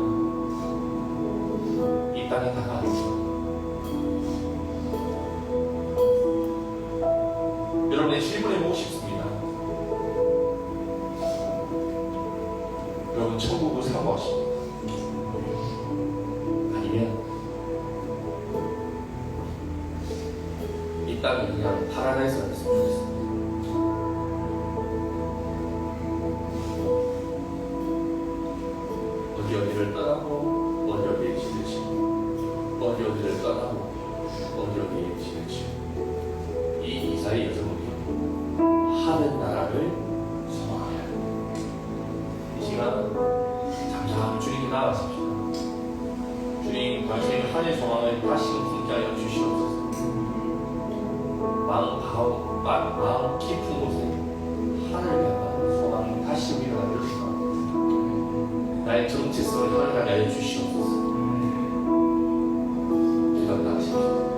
이 땅이 다가 아닙니다. 여러분의 질문해보고 싶습니다. 여러분, 천국을 사모하십니까? 아니면 이 땅이 그냥 파라다이스가 됐으면 좋겠습니다. 어디를 떠나고 어디에 지내치고 어디를 떠나고 어디에 지내치고 이 이사의 여정을 하는 나라를 소망하여 이 시간 잠잠히 주님께 나아가십시다. 주님, 당신의 하늘 소망을 다시금 품게 하여 주시옵소서. 마음 깊은 곳에 하늘을 향한 소망이 다시 일어나게 하시옵소서. 나의 정체성을 하나님께 알려 주시옵소서. 기도하십시오.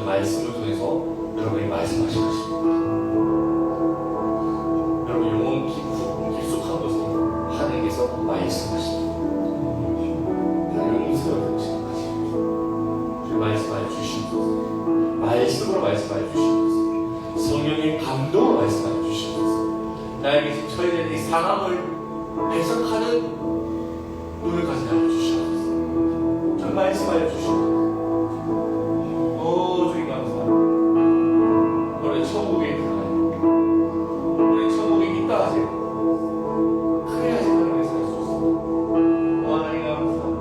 말씀을 통해서 여러분이 말씀하실 것입니다. 여러분, 영혼 깊숙한 곳에 하나님께서 말씀하십니다. 하나님의 음성을 듣시는 것입니다. 말씀하여 주시옵소서. 말씀으로 말씀하여 주시옵소서. 성령의 감동으로 말씀하여 주시옵소서. 나에게 지금 처해진 이 상황을 해석하는 눈을 가지게 하여 주시옵소서. 전 말씀하여 주시옵소서. 천국에 들어가요. 우리 천국에 있다 하세요. 그래야지 하나님의 살수 있습니다. 하나님 감사합니다.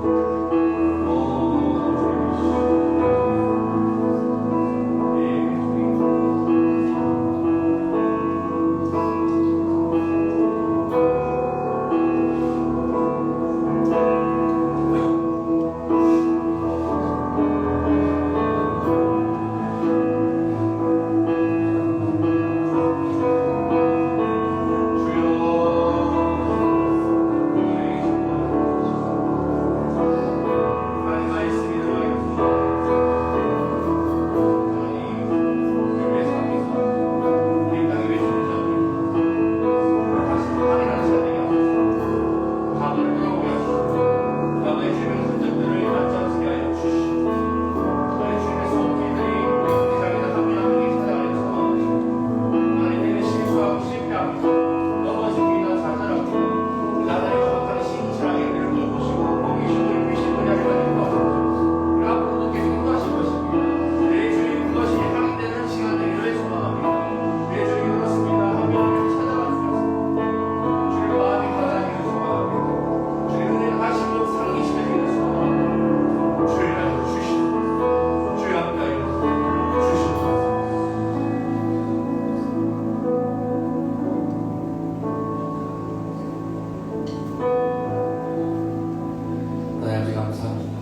아버지 감사합니다.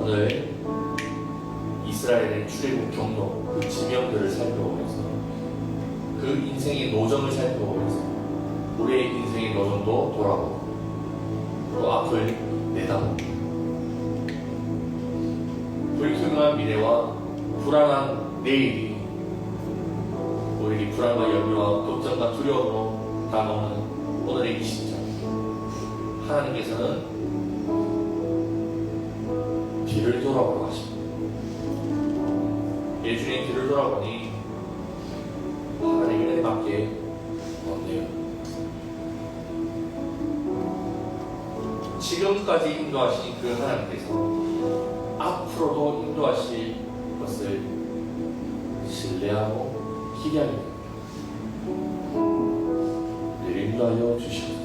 오늘 이스라엘의 출애굽 경로 그 지명들을 살펴보면서 그 인생의 노정을 살펴보면서 우리의 인생의 노정도 돌아보고 또 앞을 내다보고 불투명한 미래와 불안한 내일이 우리에게 불안과 염려와 걱정과 두려움으로 다가오는 오늘의 이 시점, 하나님께서는 뒤를 돌아보라고 하십니다. 예수님 뒤를 돌아보니 하나님의 은혜밖에 없네요. 지금까지 인도하신 그 하나님께서 앞으로도 인도하실 것을 신뢰하고 기대하게 됩니다. 늘 인도하여 주시옵소서.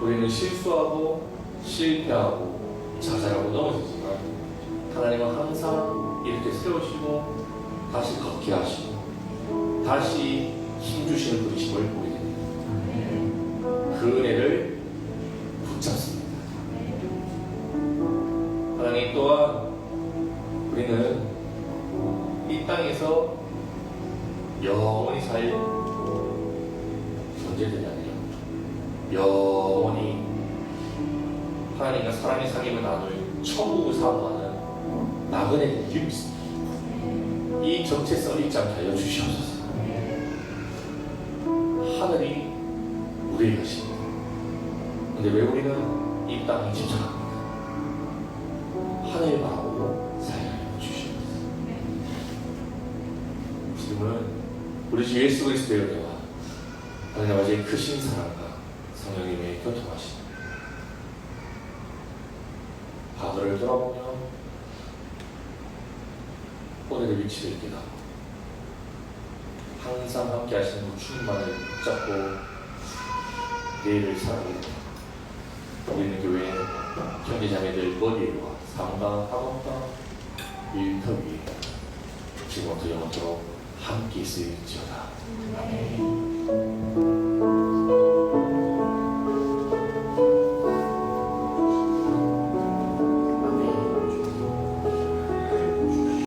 우리는 실수하고 실패하고 좌절하고 넘어지지만 하나님은 항상 이렇게 세우시고 다시 걷게 하시고 다시 힘주시는 분이심을 보게 됩니다. 그 은혜를 붙잡습니다. 하나님 또한 우리는 이 땅에서 영원히 살 존재들이 아니에요. 영원히 하나님과 사람의 사귐을 나눌 천국을 사모하는 나그네들이 있습니다. 이 정체성을 잊지 않게 하여 주시옵소서. 하늘이 우리의 것입니다. 근데 왜 우리는 이 땅에 집착합니까? 하늘을 바라보고 살게 하여 주시옵소서. 지금은 우리 주 예수 그리스도의 은혜와 하나님 아버지의 크신 사랑과 성령님의 교통하심, 과거를 돌아보며 오늘의 위치를 깨닫고 항상 함께 하시는 그 주님만을 붙잡고 내일을 살아가겠다. 우리는 교회 형제자매들 머리와 삶과 학원과 일터 위에 지금부터 영원토록 함께 있을지어다.